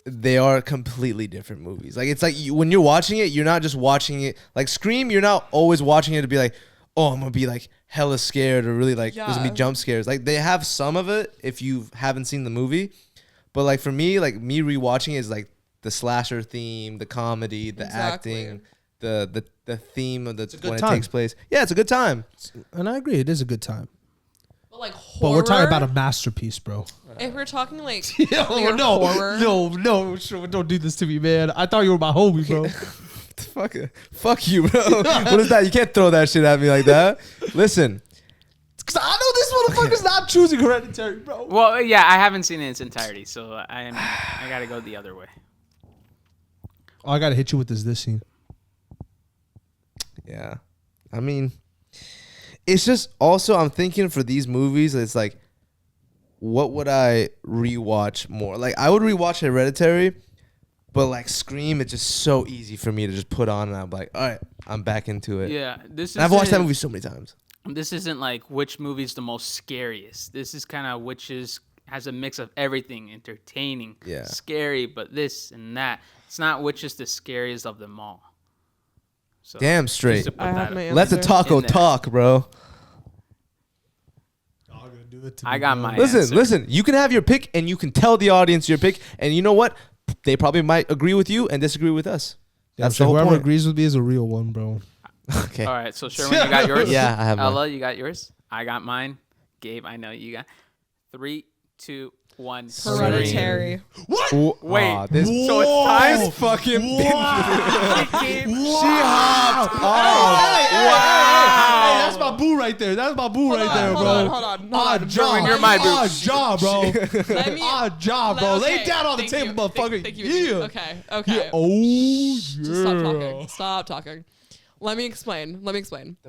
they are completely different movies. Like it's like when you're watching it, you're not just watching it like Scream. You're not always watching it to be like, oh, I'm gonna be like hella scared or really like there's gonna Yeah. be jump scares. Like they have some of it if you haven't seen the movie, but like for me, like me rewatching it is like the slasher theme, the comedy, the Exactly. acting, the theme of the a good when time. it takes place. Yeah, it's a good time. And I agree, it is a good time. But like But horror, we're talking about a masterpiece, bro. if we're talking like Oh clear horror, no, sure, don't do this to me, man. I thought you were my homie, bro. Fuck you, bro. What is that? You can't throw that shit at me like that. Listen, Cause I know this motherfucker's not choosing Hereditary, bro. Well, yeah, I haven't seen it in its entirety, so I gotta go the other way. Oh, I gotta hit you with this scene. yeah. I mean, it's just also I'm thinking for these movies, it's like, what would I rewatch more? Like I would rewatch Hereditary, but like Scream, it's just so easy for me to just put on, and I'm like, all right, I'm back into it. Yeah, this is. And I've watched that movie so many times. This isn't like which movie's the most scariest. This is kind of which has a mix of everything, entertaining, Yeah. scary, but this and that. It's not which is the scariest of them all. So, Damn just straight. to put I have that my up. Let the answer. taco In there. talk, bro. I got my Listen, answer. listen. You can have your pick, and you can tell the audience your pick, and you know what? They probably might agree with you and disagree with us. That's the whole whoever point. agrees with me is a real one, bro. Okay. All right, so Sherwin, you got yours? Yeah, I have mine. Ella, you got yours? I got mine. Gabe, I know you got. 3, 2, 1. Hereditary. Wait, Aw, this so it's time? this fucking Gabe, She hopped. Hey, that's my boo right there. That's my boo right there, bro. Hold on. Odd job. You're my boo. Odd job, bro. Let me, Odd job, bro. okay, Lay down on the thank table, you. motherfucker. Thank you. Yeah. Okay. Yeah. Oh, yeah. Just stop talking. Stop talking. Let me explain.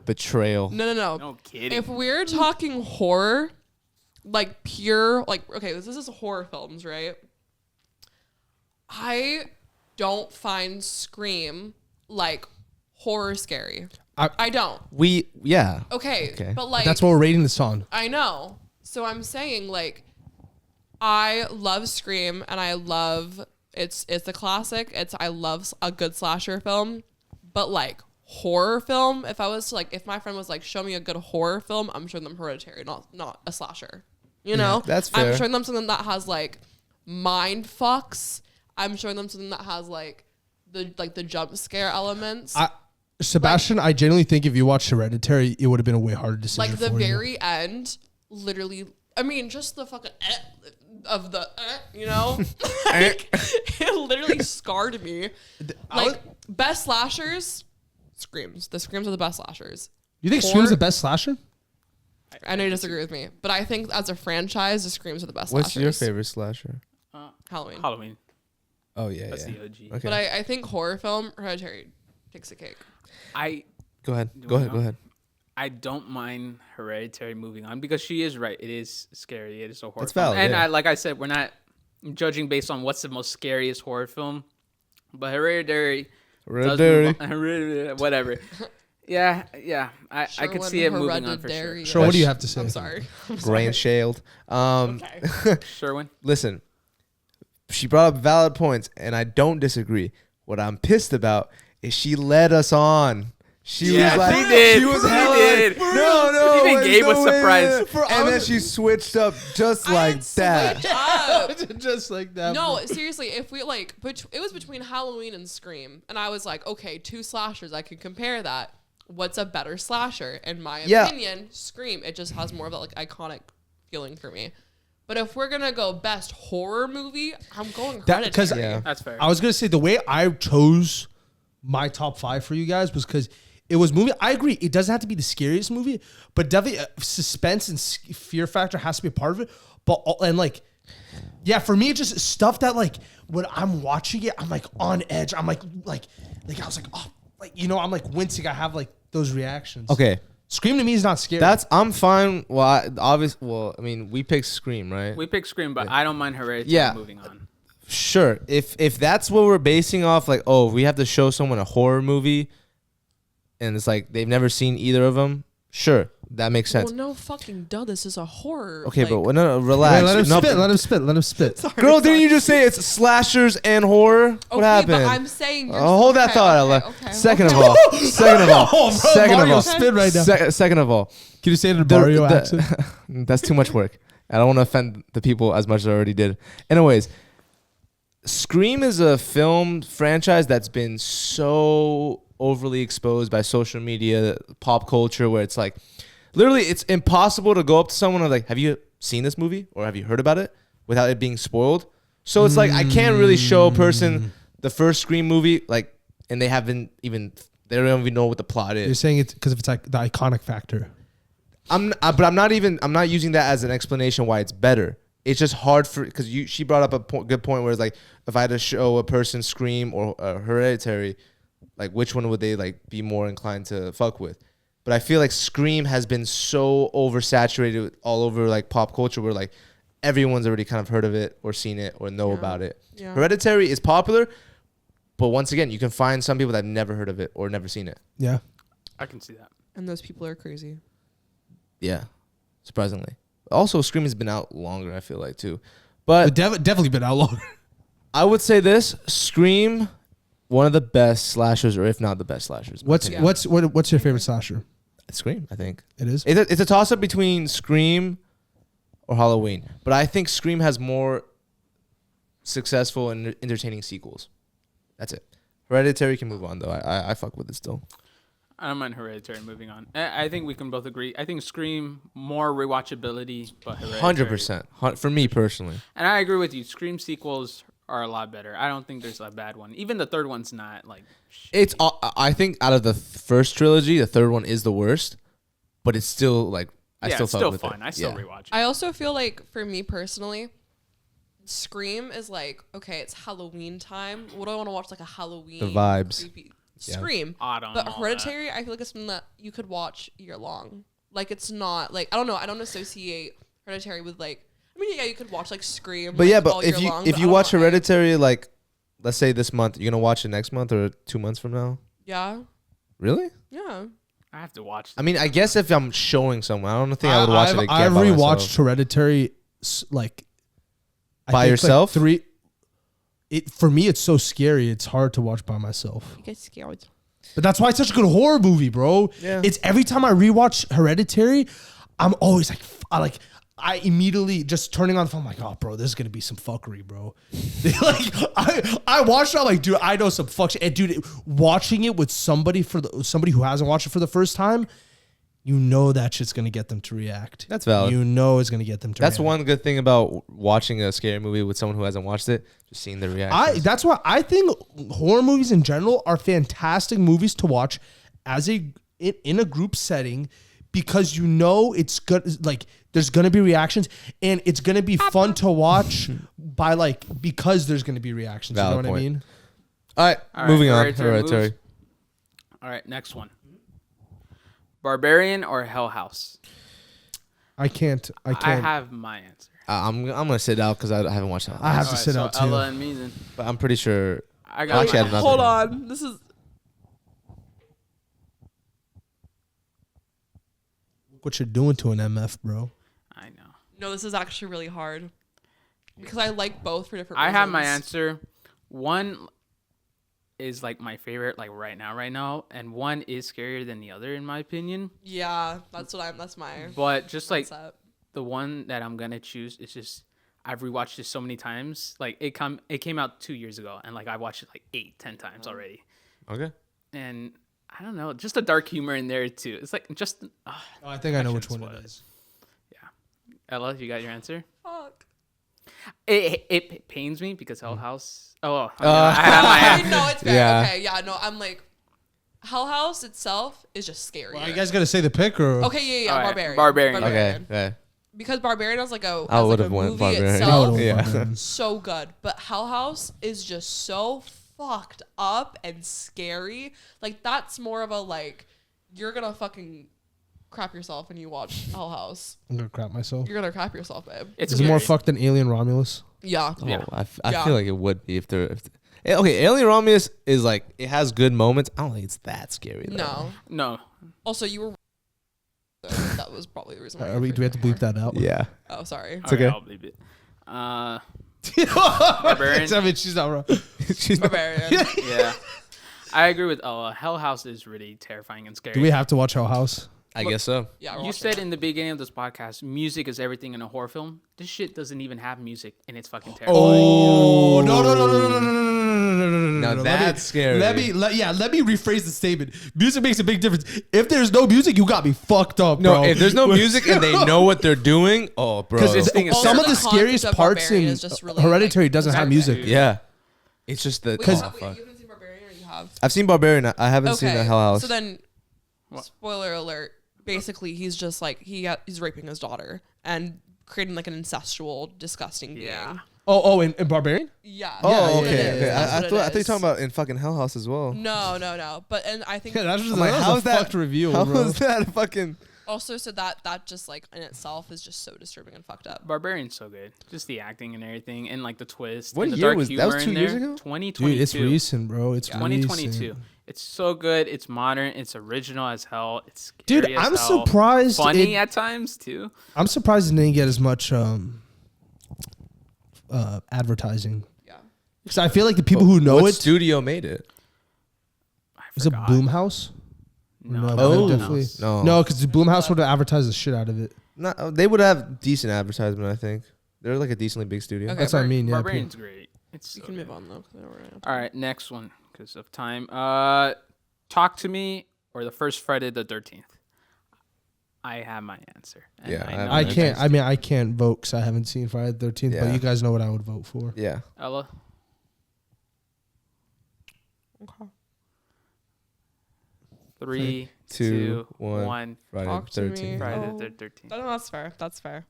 Betrayal. No. No kidding. If we're talking horror, like pure, like, okay, this is horror films, right? I don't find Scream like horror scary. I don't. Yeah. Okay, but like That's what we're rating this on. I know. So I'm saying like I love Scream and I love it's a classic. I love a good slasher film, but like horror film, if my friend was like, show me a good horror film, I'm showing them Hereditary, not a slasher. You know? that's fair. I'm showing them something that has like mind fucks. I'm showing them something that has like the jump scare elements. Sebastian, I genuinely think if you watched Hereditary, it would have been a way harder decision like the for you. very end, literally. I mean, just the fucking of the you know, like, it literally scarred me. Like best slashers, Screams. The Screams are the best slashers. You think Horror- Scream's the best slasher? I know you disagree with me, but I think as a franchise, the Screams are the best What's slashers. your favorite slasher? Halloween. Halloween. Oh yeah, That's yeah. the OG. Okay. But I think horror film Hereditary takes a cake. Go ahead. Do Go we ahead. know? Go ahead. I don't mind Hereditary moving on because she is right. It is scary. It is a horror That's film. valid, And yeah. like I said, we're not judging based on what's the most scariest horror film. But Hereditary, does Hereditary. move on- whatever. Yeah. I could Sherwin see it moving on for sure. Heidarian. Sure, what do you have to say? I'm sorry. Grain shaled. Sherwin. Listen, she brought up valid points, and I don't disagree. What I'm pissed about is she led us on. She Yeah, was like, she did. She was She hella did. like, no, Even wait, Gabe no was way, surprised. And then she switched up just like that. Switch up. Just like that. No, seriously, if we like, it was between Halloween and Scream, and I was like, okay, 2 slashers, I can compare that. What's a better slasher? In my opinion, Scream. It just has more of that like iconic feeling for me. But if we're gonna go best horror movie, I'm going That- 'cause- Hereditary. Yeah. That's fair. I was gonna say the way I chose my top 5 for you guys was because it was movie. I agree. It doesn't have to be the scariest movie, but definitely suspense and fear factor has to be a part of it. But and like, yeah, for me, it's just stuff that like when I'm watching it, I'm like on edge. I'm like I was like, oh, like I'm like wincing. I have like those reactions. Okay. Scream to me is not scary. I'm fine. Well, I mean, we picked Scream, right? We picked Scream, but I don't mind Hereditary Yeah. moving on. Sure. If that's what we're basing off, like, oh, we have to show someone a horror movie, and it's like they've never seen either of them. Sure, that makes sense. Well, no fucking duh. This is a horror. Okay, like, but no, relax. Wait, let him No, spit. Let him spit. Let him spit. Girl, didn't you just say it's slashers and horror? okay, What happened? But I'm saying. Hold that okay, thought. okay, Ella. okay, Second okay. of all, second of Mario all, spit right now. second of all, Can you say it in a Mario accent? that's too much work. I don't want to offend the people as much as I already did. Anyways, Scream is a film franchise that's been so overly exposed by social media, pop culture, where it's like, literally, it's impossible to go up to someone and like, have you seen this movie or have you heard about it without it being spoiled? So it's like, I can't really show a person the first Scream movie, like, and they don't even know what the plot is. You're saying it's because it's like the iconic factor. But I'm not using that as an explanation why it's better. It's just hard because she brought up a good point where it's like, if I had to show a person Scream or Hereditary, like which one would they like be more inclined to fuck with? But I feel like Scream has been so oversaturated all over like pop culture where like everyone's already kind of heard of it or seen it or know about it. Yeah. Hereditary is popular, but once again, you can find some people that have never heard of it or never seen it. Yeah. I can see that. And those people are crazy. Yeah, surprisingly. Also, Scream has been out longer, I feel like, too. But Definitely been out longer. I would say this, Scream, one of the best slashers, or if not the best slashers. in my What's opinion. what's your favorite slasher? It's Scream, I think. It is. It's a toss-up between Scream or Halloween. But I think Scream has more successful and entertaining sequels. That's it. Hereditary can move on, though. I fuck with it still. I don't mind Hereditary moving on. I think we can both agree. I think Scream, more rewatchability, but Hereditary. 100%. For me, personally. And I agree with you. Scream sequels are a lot better. I don't think there's a bad one. Even the third one's not like. It's. I think out of the first trilogy, the third one is the worst, but it's still like it's fuck still with fun. it. I still rewatch it. I also feel like for me personally, Scream is like, okay, it's Halloween time. What do I want to watch? Like a Halloween The vibes. creepy Yeah. Scream. Autumn, But all Hereditary, I feel like it's something that you could watch year long. Like it's not like I don't know. I don't associate Hereditary with like. I mean, yeah, you could watch like Scream. But like, yeah, all but year if you long, if but you I don't watch know, Hereditary, like, let's say this month, you're gonna watch it next month or 2 months from now. Yeah, Really? yeah. I have to watch. I mean, I guess if I'm showing someone, I don't think I would watch it again I've by rewatched myself. Hereditary like I By think, yourself? three. It for me, it's so scary. It's hard to watch by myself. You get scared. But that's why it's such a good horror movie, bro. Yeah. It's every time I rewatch Hereditary, I'm always like, I immediately just turning on the phone, I'm like, oh, bro, this is gonna be some fuckery, bro. Like, I watched it, I'm like, dude, I know some fuck shit. And dude, watching it with somebody who hasn't watched it for the first time, you know that shit's gonna get them to react. That's valid. You know it's gonna get them to That's react. one good thing about watching a scary movie with someone who hasn't watched it, just seeing the reaction. That's why I think horror movies in general are fantastic movies to watch as in a group setting, because you know it's good. Like there's gonna be reactions, and it's gonna be fun to watch because there's gonna be reactions. Valid You know what point. I mean? All right, All right, moving on. Hereditary Hereditary. moves. All right, next one. Barbarian or Hell House? I can't. I have my answer. I'm gonna sit out because I haven't watched that. I have All to right, sit so out too. Ella and me then. But I'm pretty sure. I got Actually, I have mine. nothing. Hold on. This is. Look what you're doing to an MF, bro. I know. No, this is actually really hard because I like both for different I reasons. have my answer. One is like my favorite, like right now, and one is scarier than the other in my opinion. Yeah, that's my. But just like concept. the one that I'm gonna choose is just I've rewatched it so many times. Like it came out 2 years ago, and like I watched it like 8-10 times already. Okay. And I don't know, just a dark humor in there too. It's like just. I think I know which one Actions it was. is. Ella, you got your answer? Fuck. It pains me because Hell House. Oh, Uh, I have my I answer. know it's fair. Yeah. Okay, yeah, no, I'm like, Hell House itself is just scary. Well, you guys gotta say the pick or Okay, yeah, All right, Barbarian. Barbarian. Okay. Okay. Because Barbarian was like I as like would've a went movie Barbarian. I itself, would've Yeah. went Barbarian. so good. But Hell House is just so fucked up and scary. Like that's more of a like you're gonna fucking crap yourself when you watch Hell House. I'm gonna crap myself. You're gonna crap yourself, babe. It's Is it more scary. fucked than Alien Romulus? Yeah. Yeah. Oh, I Yeah. feel like it would be if there. Okay, Alien Romulus is like it has good moments. I don't think it's that scary though. No. No. Also, you were. That was probably the reason why. Do we have to bleep that out? Yeah. Oh, sorry. okay. I'll believe it. Barbarian. I mean, she's not wrong. She's not- Barbarian. Yeah. I agree with Ella. Hell House is really terrifying and scary. Do we have to watch Hell House? I guess so. Yeah. we're You watching said it. in the beginning of this podcast, music is everything in a horror film. This shit doesn't even have music, and it's fucking terrifying. Oh no no no no no no no no no no no! Now that's scary. Let me rephrase the statement. Music makes a big difference. If there's no music, you got me fucked up, No, bro. if there's no music and they know what they're doing, oh, bro. because This thing is some of the Also, the scariest concept of parts Barbarian in is just really, Hereditary like, doesn't have that music. dude. yeah, it's just the. Wait, Oh, you fuck. haven't seen Barbarian, or you have? I've seen Barbarian. I haven't seen the Hell House. So then, What? spoiler alert. Basically, he's just like he's raping his daughter and creating like an incestual, disgusting being. Yeah. In Barbarian? Yeah. oh, that's what okay. it is. okay. That's I what thought it you were is. talking about in fucking Hell House as well. No. But and I think Yeah, that's just I'm like, that was how's a that fucked reveal, How bro. was that fucking? also so that just like in itself is just so disturbing and fucked up. Barbarian's so good. Just the acting and everything, and like the twist. What and the year dark was- that humor was 2 in years there. ago? 2022. Dude, it's recent, bro. It's 2022. recent. It's so good. It's modern. It's original as hell. It's Dude, scary as I'm hell. surprised. Funny at times too. I'm surprised it didn't get as much advertising. Yeah. Because I feel like the people who know what it studio made it? I is a forgot. Boomhouse. No, Oh, definitely. no. No, because the Boomhouse would have advertised the shit out of it. Not, they would have decent advertisement. I think they're like a decently big studio. Okay. That's what I mean. Yeah, Barbarian's great. It's You so can good. move on though. 'Cause I know we're gonna have to- All right, next one because of time. Talk to Me or the first Friday the 13th. I have my answer. And Yeah, know I you can't. guys I mean, I can't vote because I haven't seen Friday the 13th. But Yeah. you guys know what I would vote for. Yeah. Ella. Okay. 3, Two, 2, one. 1. Friday Talk the to me. 13th. Friday Oh. the 13th. No, that's fair. That's fair.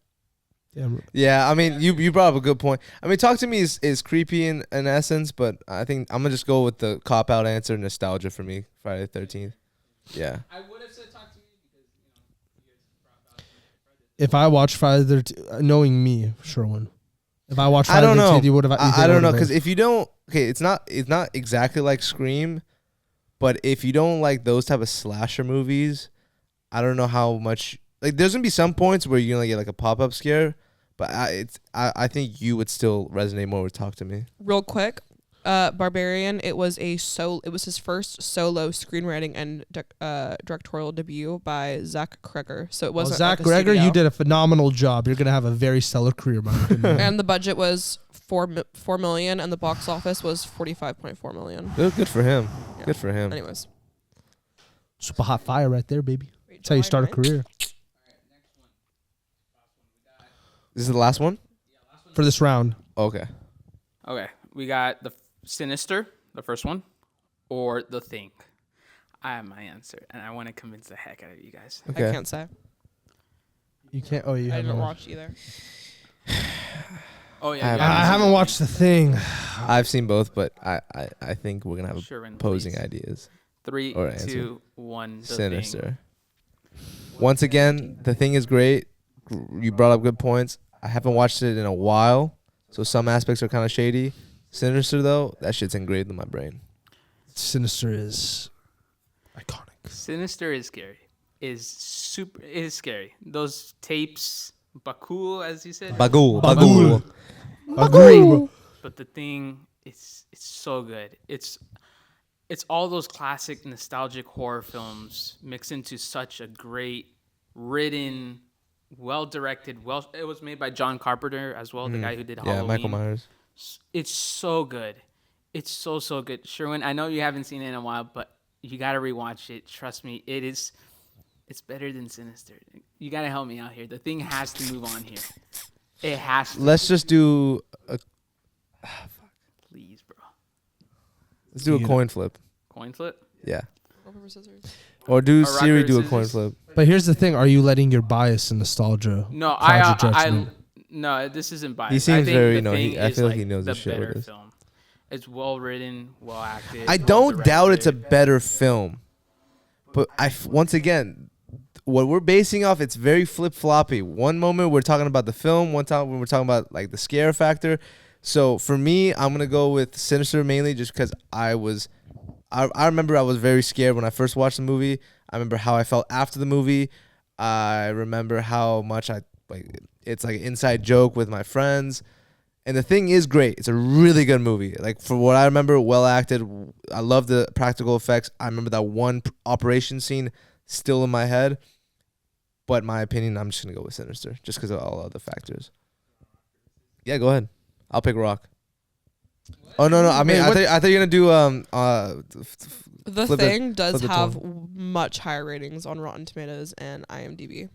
Damn. Yeah, I mean, you brought up a good point. I mean, Talk to Me is creepy in essence, but I think I'm gonna just go with the cop out answer, nostalgia for me. Friday the 13th. Yeah. I would have said Talk to Me because If I watched Friday the 13th, knowing me, Sherwin. If I watched I Friday don't the know. 13th, you would have. I don't know because if you don't, okay, it's not exactly like Scream, but if you don't like those type of slasher movies, I don't know how much. Like, there's gonna be some points where you're gonna get like a pop up scare, but I think you would still resonate more with Talk to Me. Real quick, Barbarian. It was his first solo screenwriting and directorial debut by Zach Kreger. So it wasn't Zach at the Greger, studio. you did a phenomenal job. You're gonna have a very stellar career, my opinion. And the budget was $4 million, and the box office was $45.4 million. Good for him. Yeah. Good for him. Anyways, Super hot fire right there, baby. That's how you start a career. This is the last one. For this round, Okay. Okay, we got the Sinister, the first one, or The Thing. I have my answer, and I want to convince the heck out of you guys. Okay. I can't say. you can't. Oh, you I haven't didn't watched. watch either. Oh I yeah, haven't you I haven't watched the thing. I've seen both, but I think we're gonna have Sherwin, opposing please. ideas. 3, All right, 2, 1. The Sinister. Thing. Once again, The Thing is great. You brought up good points. I haven't watched it in a while, so some aspects are kind of shady. Sinister though, that shit's engraved in my brain. Sinister is iconic. Sinister is scary. is scary. Those tapes, Bakul, as you said. Bagul. Agree, bro. But the thing, it's so good. It's all those classic nostalgic horror films mixed into such a great written, well directed. It was made by John Carpenter as well, the guy who did Halloween. Yeah, Michael Myers. It's so good. It's so good. Sherwin, I know you haven't seen it in a while, but you gotta rewatch it. Trust me, it's better than Sinister. You gotta help me out here. The Thing has to move on here. It has to. Let's just do a Please, bro. let's do a coin flip. Coin flip? Yeah. Rock, paper, scissors. Or do Or rock, Siri paper, do a coin scissors? flip? But here's the thing: are you letting your bias and nostalgia? No, cloud your judgment? no, this isn't biased. He seems I think very- The no, Thing I is feel like he knows the his shit with better this. film. It's well written, well acted. I don't doubt it's a better film, but once again, what we're basing off, it's very flip floppy. One moment we're talking about the film, one time when we're talking about like the scare factor. So for me, I'm gonna go with Sinister mainly just because I remember I was very scared when I first watched the movie. I remember how I felt after the movie. I remember how much it's like an inside joke with my friends. And The Thing is great. It's a really good movie. Like, for what I remember, well acted. I love the practical effects. I remember that one operation scene still in my head. But in my opinion, I'm just going to go with Sinister just because of all other factors. Yeah, go ahead. I'll pick Rock. Oh, no. I mean, Wait, I thought you were going to do The flip it- Thing does flip the have much higher ratings on Rotten Tomatoes and IMDb.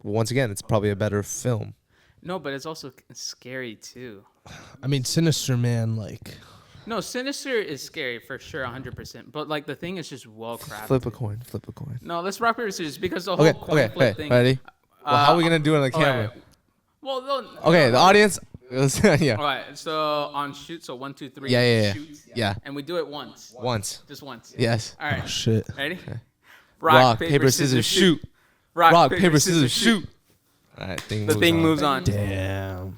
once again, it's probably a better film. No, but it's also scary too. I mean, Sinister, man. Like, No, Sinister is scary for sure, 100%. But like The Thing is just well crafted. Flip a coin. No, let's rock paper scissors because the whole Okay, coin flip thing. ready? Well, how are we going to do it on the camera? Okay. Well, Okay, the audience. Yeah. All right, so on shoot, so 1, 2, 3. Yeah. Shoot, Yeah. and we do it once, Once. just once. Yes. All right, oh, shit. ready? Rock, paper, scissors, shoot. Rock, paper, scissors, shoot. All right, The Thing moves on. Damn.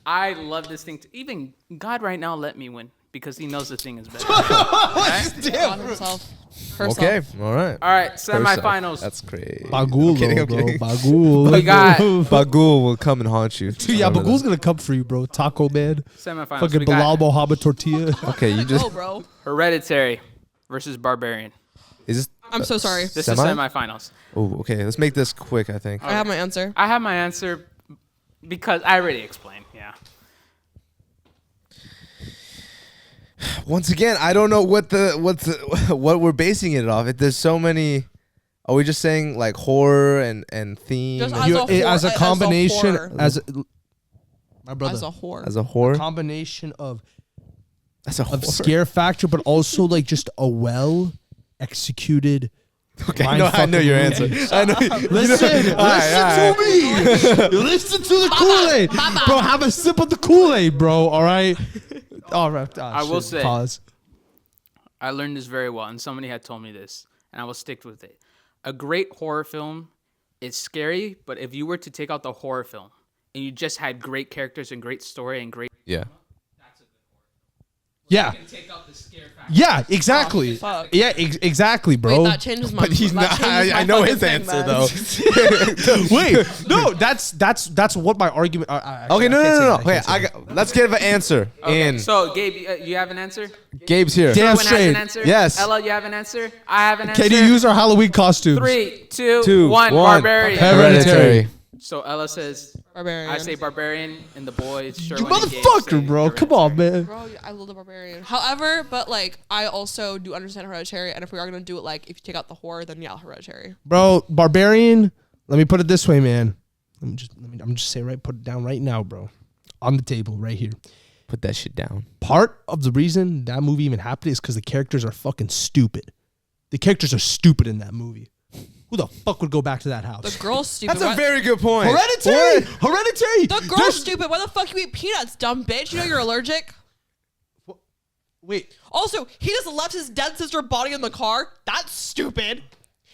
I love this thing. Even God right now let me win because he knows The Thing is better. Right? God himself. Herself. Okay, all right. All right, semifinals. That's crazy. Bagul, I'm kidding, I'm bro. kidding. Bagul. We got Bagul will come and haunt you. Dude, yeah, Remember Bagul's gonna come for you, bro. Taco man. semifinals. Fucking We Bilal got Mohammed tortilla. that. Okay, you just Oh, bro. Hereditary versus Barbarian. is this? I'm so sorry. This Semi? is semifinals. Oh, okay. Let's make this quick. I think. I have my answer. I have my answer because I already explained. Yeah. Once again, I don't know what we're basing it off. There's so many. Are we just saying like horror and theme? Just and- as As a combination, horror. my brother, As a whore. as a horror? combination of That's a horror. scare factor, but also like just a well executed. Okay, I know your answer. I know. Listen, Alright, to me. Listen to the Kool-Aid, bro. Have a sip of the Kool-Aid, bro. All right. All right. I will say- Pause. I learned this very well, and somebody had told me this, and I will stick with it. A great horror film is scary, but if you were to take out the horror film and you just had great characters and great story and great, Yeah. Yeah. take out the scare factor. Yeah. Exactly. Oh, fuck. Yeah. Exactly, bro. Wait, that changes my. But he's that not. changes my I know fucking his thing, answer man. though. Wait. No. That's what my argument. Okay, no. Okay, let's give an answer. Okay, In so Gabe, you have an answer? Gabe's here. Damn Sherwin has straight. an answer? Yes. Ella, you have an answer? I have an answer. Can you use our Halloween costumes? 3, 2, 2, 1, 1. Barbarian. Hereditary. So Ella says, Barbarian. I say Barbarian, and the boys, You Sherwin and Gabe say motherfucker, bro. Come on, man. Bro, I love the Barbarian. However, but like, I also do understand Hereditary, and if we are gonna do it, like, if you take out the horror, then yeah, Hereditary. Bro, Barbarian. Let me put it this way, man. I'm just saying right. Put it down right now, bro. On the table, right here. Put that shit down. Part of the reason that movie even happened is because the characters are fucking stupid. The characters are stupid in that movie. Who the fuck would go back to that house? The girl's stupid. That's a very good point. Hereditary. What? Hereditary. The girl's stupid. Why the fuck you eat peanuts, dumb bitch? You know you're allergic. Wait, Also, he just left his dead sister body in the car. That's stupid.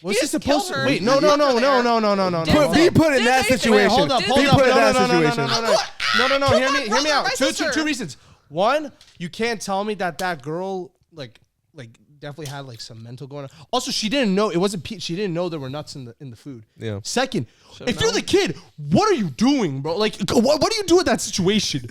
what's He he just supposed killed to? her. Wait, no. Didn't Be put in that Didn't say- situation. Wait, hold up. Be put in that situation. No. Kill Hear my me brother, out. my sister. Two reasons. One, you can't tell me that girl like definitely had like some mental going on. Also, she didn't know it wasn't. She didn't know there were nuts in the food. Yeah. Second, if you're the kid, what are you doing, bro? Like, what do you do in that situation?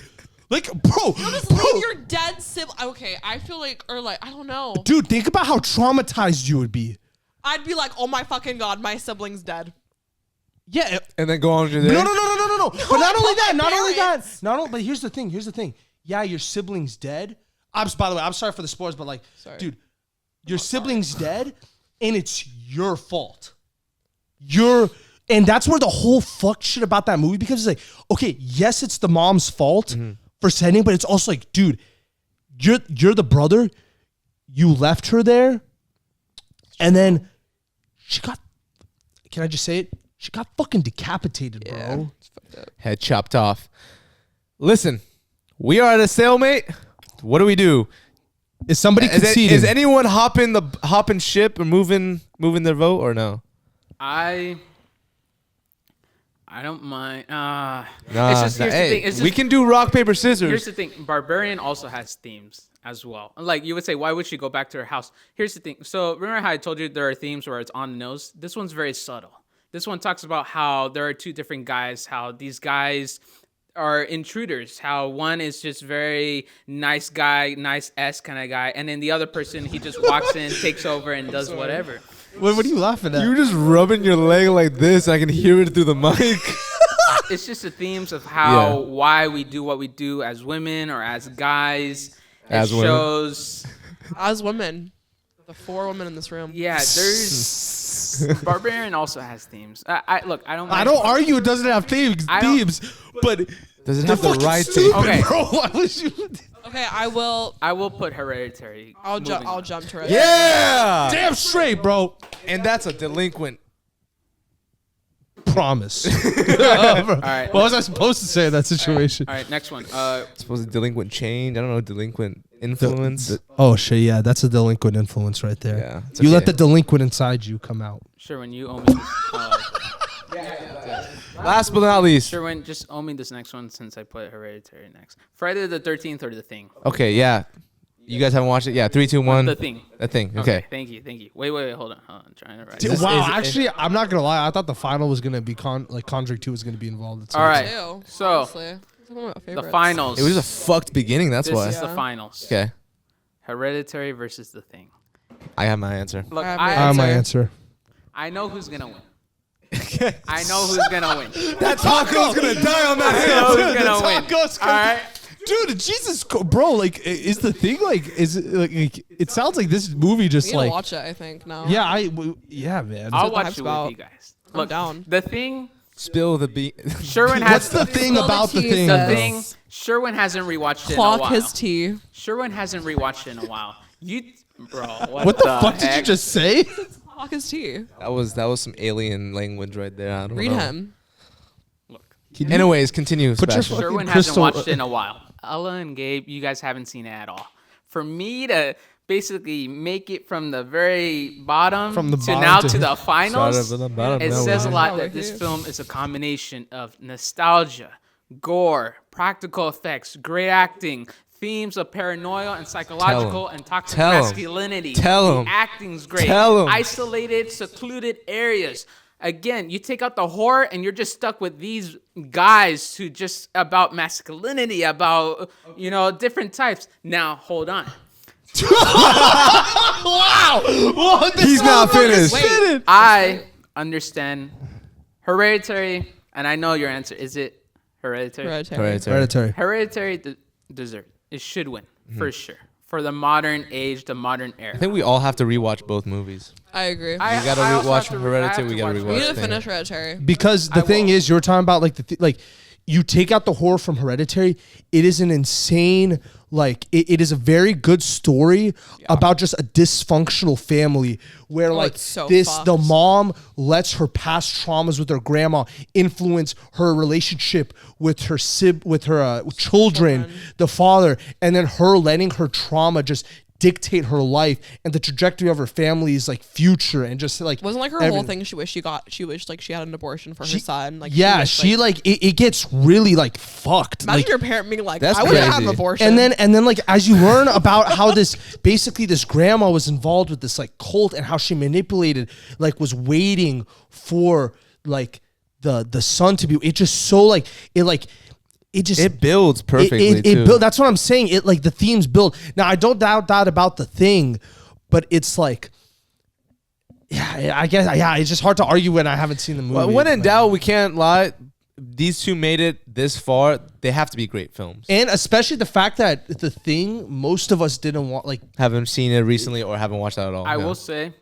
Like, bro, Just leave your dead sibling. Okay, I feel like, or like, I don't know. dude, think about how traumatized you would be. I'd be like, oh my fucking God, my sibling's dead. Yeah. And then go on with your day. No. But not only that, parents. But here's the thing. Yeah, your sibling's dead. By the way, I'm sorry for the spoilers, but like, dude, your sibling's dead, and it's your fault. And that's where the whole fuck shit about that movie, because it's like, okay, yes, it's the mom's fault for sending, but it's also like, dude, you're the brother. You left her there, and then she got. Can I just say it? She got fucking decapitated, bro. It's fucked up. Head chopped off. Listen, we are at a stalemate. What do we do? Is somebody conceding? Is anyone hopping ship or moving their vote or no? I don't mind. Nah, it's just, here's the thing. It's just, we can do rock, paper, scissors. Here's the thing. Barbarian also has themes as well. Like, you would say, why would she go back to her house? Here's the thing. So remember how I told you there are themes where it's on the nose? This one's very subtle. This one talks about how there are two different guys, how these guys are intruders, how one is just very nice guy, nice-esque kind of guy, and then the other person, he just walks in, takes over, and does whatever. What are you laughing at? You were just rubbing your leg like this. I can hear it through the mic. It's just the themes of why we do what we do as women or as guys. As it women. shows. As women, the 4 women in this room. Yeah, there's. Barbarian also has themes. I don't argue it doesn't have themes, but does it have the right stupid, Okay. bro. Why would you? Okay, I will put Hereditary. I'll jump to it. Yeah. Damn straight, bro. And that's a delinquent. Promise. All right. What was I supposed to say in that situation? All right, next one. Supposed to delinquent change. I don't know, delinquent influence. Oh shit, yeah, that's a delinquent influence right there. Yeah, it's You okay. let the delinquent inside you come out. Sherwin, you owe me this. Last but not least. Sherwin, just owe me this next one since I put Hereditary next. Friday the 13th or The Thing? Okay, yeah. You guys haven't watched it? Yeah, 3, 2, 1. The Thing. The Thing. Okay. Thank you. Wait. Hold on. I'm trying to write. Dude, this. wow, actually, I'm not gonna lie. I thought the final was gonna be Conjuring 2 was gonna be involved. All right. Ew, So, honestly. It's one of my the favorites. finals. It was a fucked beginning, that's This why. is the Yeah. finals. Okay. Hereditary versus The Thing. I have my answer. Look, I have Ah, my answer. I know who's gonna win. I know who's gonna win. That taco's gonna die on that I know who's gonna win. Taco's All gonna- right. Dude, Jesus, bro, like, is the thing like? Is it like? It sounds like this movie We just need to like. watch it, I think, now. Yeah, man. I'll the watch hype's it about. with you guys. I'm Look, down. The Thing. Spill the beat. Sherwin What's has the thing Spill the about the tea, thing? The sis. Thing. Sherwin hasn't rewatched it in a Clock while. his tea. Sherwin hasn't rewatched it in a while. Bro, What the fuck did you heck? just say? Clock his tea. That was some alien language right there. I don't Read know. him. Look, Anyways, continue. Put your Sebastian. fucking Sherwin crystal- hasn't watched it in a while. Ella and Gabe, you guys haven't seen it at all. For me to basically make it from the very bottom, From the to bottom now to- to the finals, Started from the bottom, it now says a we're- lot that this film is a combination of nostalgia, gore, practical effects, great acting, themes of paranoia and psychological and toxic Tell 'em. masculinity. Tell The 'em. acting's great. Tell 'em. Isolated, secluded areas. Again, you take out the horror and you're just stuck with these guys who just about masculinity, about, different types. Now, hold on. Wow! Whoa, this He's not motherfucker's finished. finished. I understand Hereditary, and I know your answer. Is it Hereditary? Hereditary. Hereditary deserves. It should win, for sure. For the modern age, the modern era. I think we all have to rewatch both movies. I agree. We gotta I also rewatch have to- Hereditary. I We have gotta to we watch need to rewatch. finish Hereditary. Because the thing will. is, you're talking about like you take out the horror from Hereditary. It is an insane, like it is a very good story about just a dysfunctional family where like it's so the fucked. mom lets her past traumas with her grandma influence her relationship with her children, the father, and then her letting her trauma just dictate her life and the trajectory of her family's like future and just like Wasn't like her whole thing. She wished like she had an abortion for her son. Like yeah, she it gets really like fucked. Imagine Like, your parent being like, That's I would have had an crazy. abortion. and then like as you learn about how this grandma was involved with this like cult and how she manipulated, like was waiting for like the son to be, it just so like it just It builds perfectly. it too. build, that's what I'm saying. It like the themes build. Now I don't doubt that about the thing, but it's like, yeah, I guess, yeah, it's just hard to argue when I haven't seen the movie. Well, when in Like, doubt, we can't lie. These two made it this far. They have to be great films. and especially the fact that the thing, most of us didn't want, like, Haven't seen it recently or haven't watched that at all. I No. will say,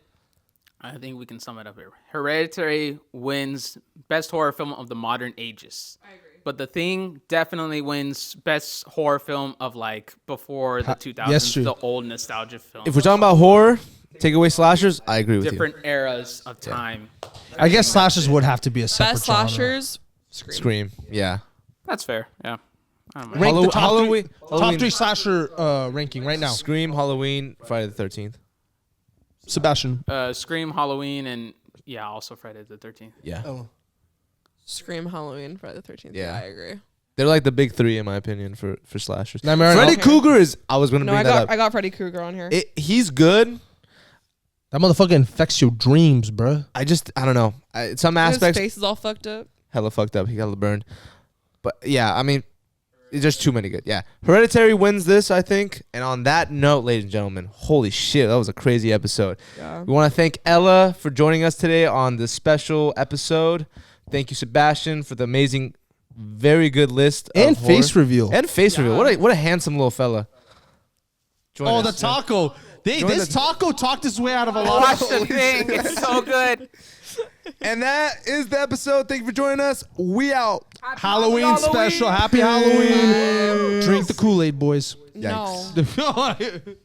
I think we can sum it up here. Hereditary wins best horror film of the modern ages. I agree. But The Thing definitely wins best horror film of like before the 2000s, yes, true. the old nostalgia film. If we're talking about horror, take away slashers. I agree with different eras of time. I guess slashers would have to be a separate best genre. slashers. you. Scream. Yeah. That's fair. Yeah. I don't mind. Rank the top Halloween. three, Halloween. top three slasher ranking right now. Scream, Halloween, Friday the 13th. Sebastian. Scream, Halloween, and yeah, also Friday the 13th. Yeah. Oh. Scream, Halloween, Friday the 13th. Yeah. Yeah, I agree. They're like the big three in my opinion for slashers. Nightmare on Freddy Elm- Krueger is. I was gonna No, bring I that got up. I got Freddy Krueger on here. He's good. That motherfucker infects your dreams, bruh. I don't know. Some His aspects face is all fucked up. hella fucked up. He got burned. But yeah, I mean, it's just too many good. Yeah. Hereditary wins this, I think. And on that note, ladies and gentlemen, holy shit, that was a crazy episode. Yeah. We want to thank Ella for joining us today on this special episode. Thank you, Sebastian, for the amazing, very good list And of horror. face reveal. And face reveal. What a handsome little fella. Join Oh, us. the taco. This taco talked his way out of a lot Watch of The Thing. It's so good. And that is the episode. Thank you for joining us. We out. Halloween special. Happy Halloween. Drink the Kool-Aid, boys. No. Yikes.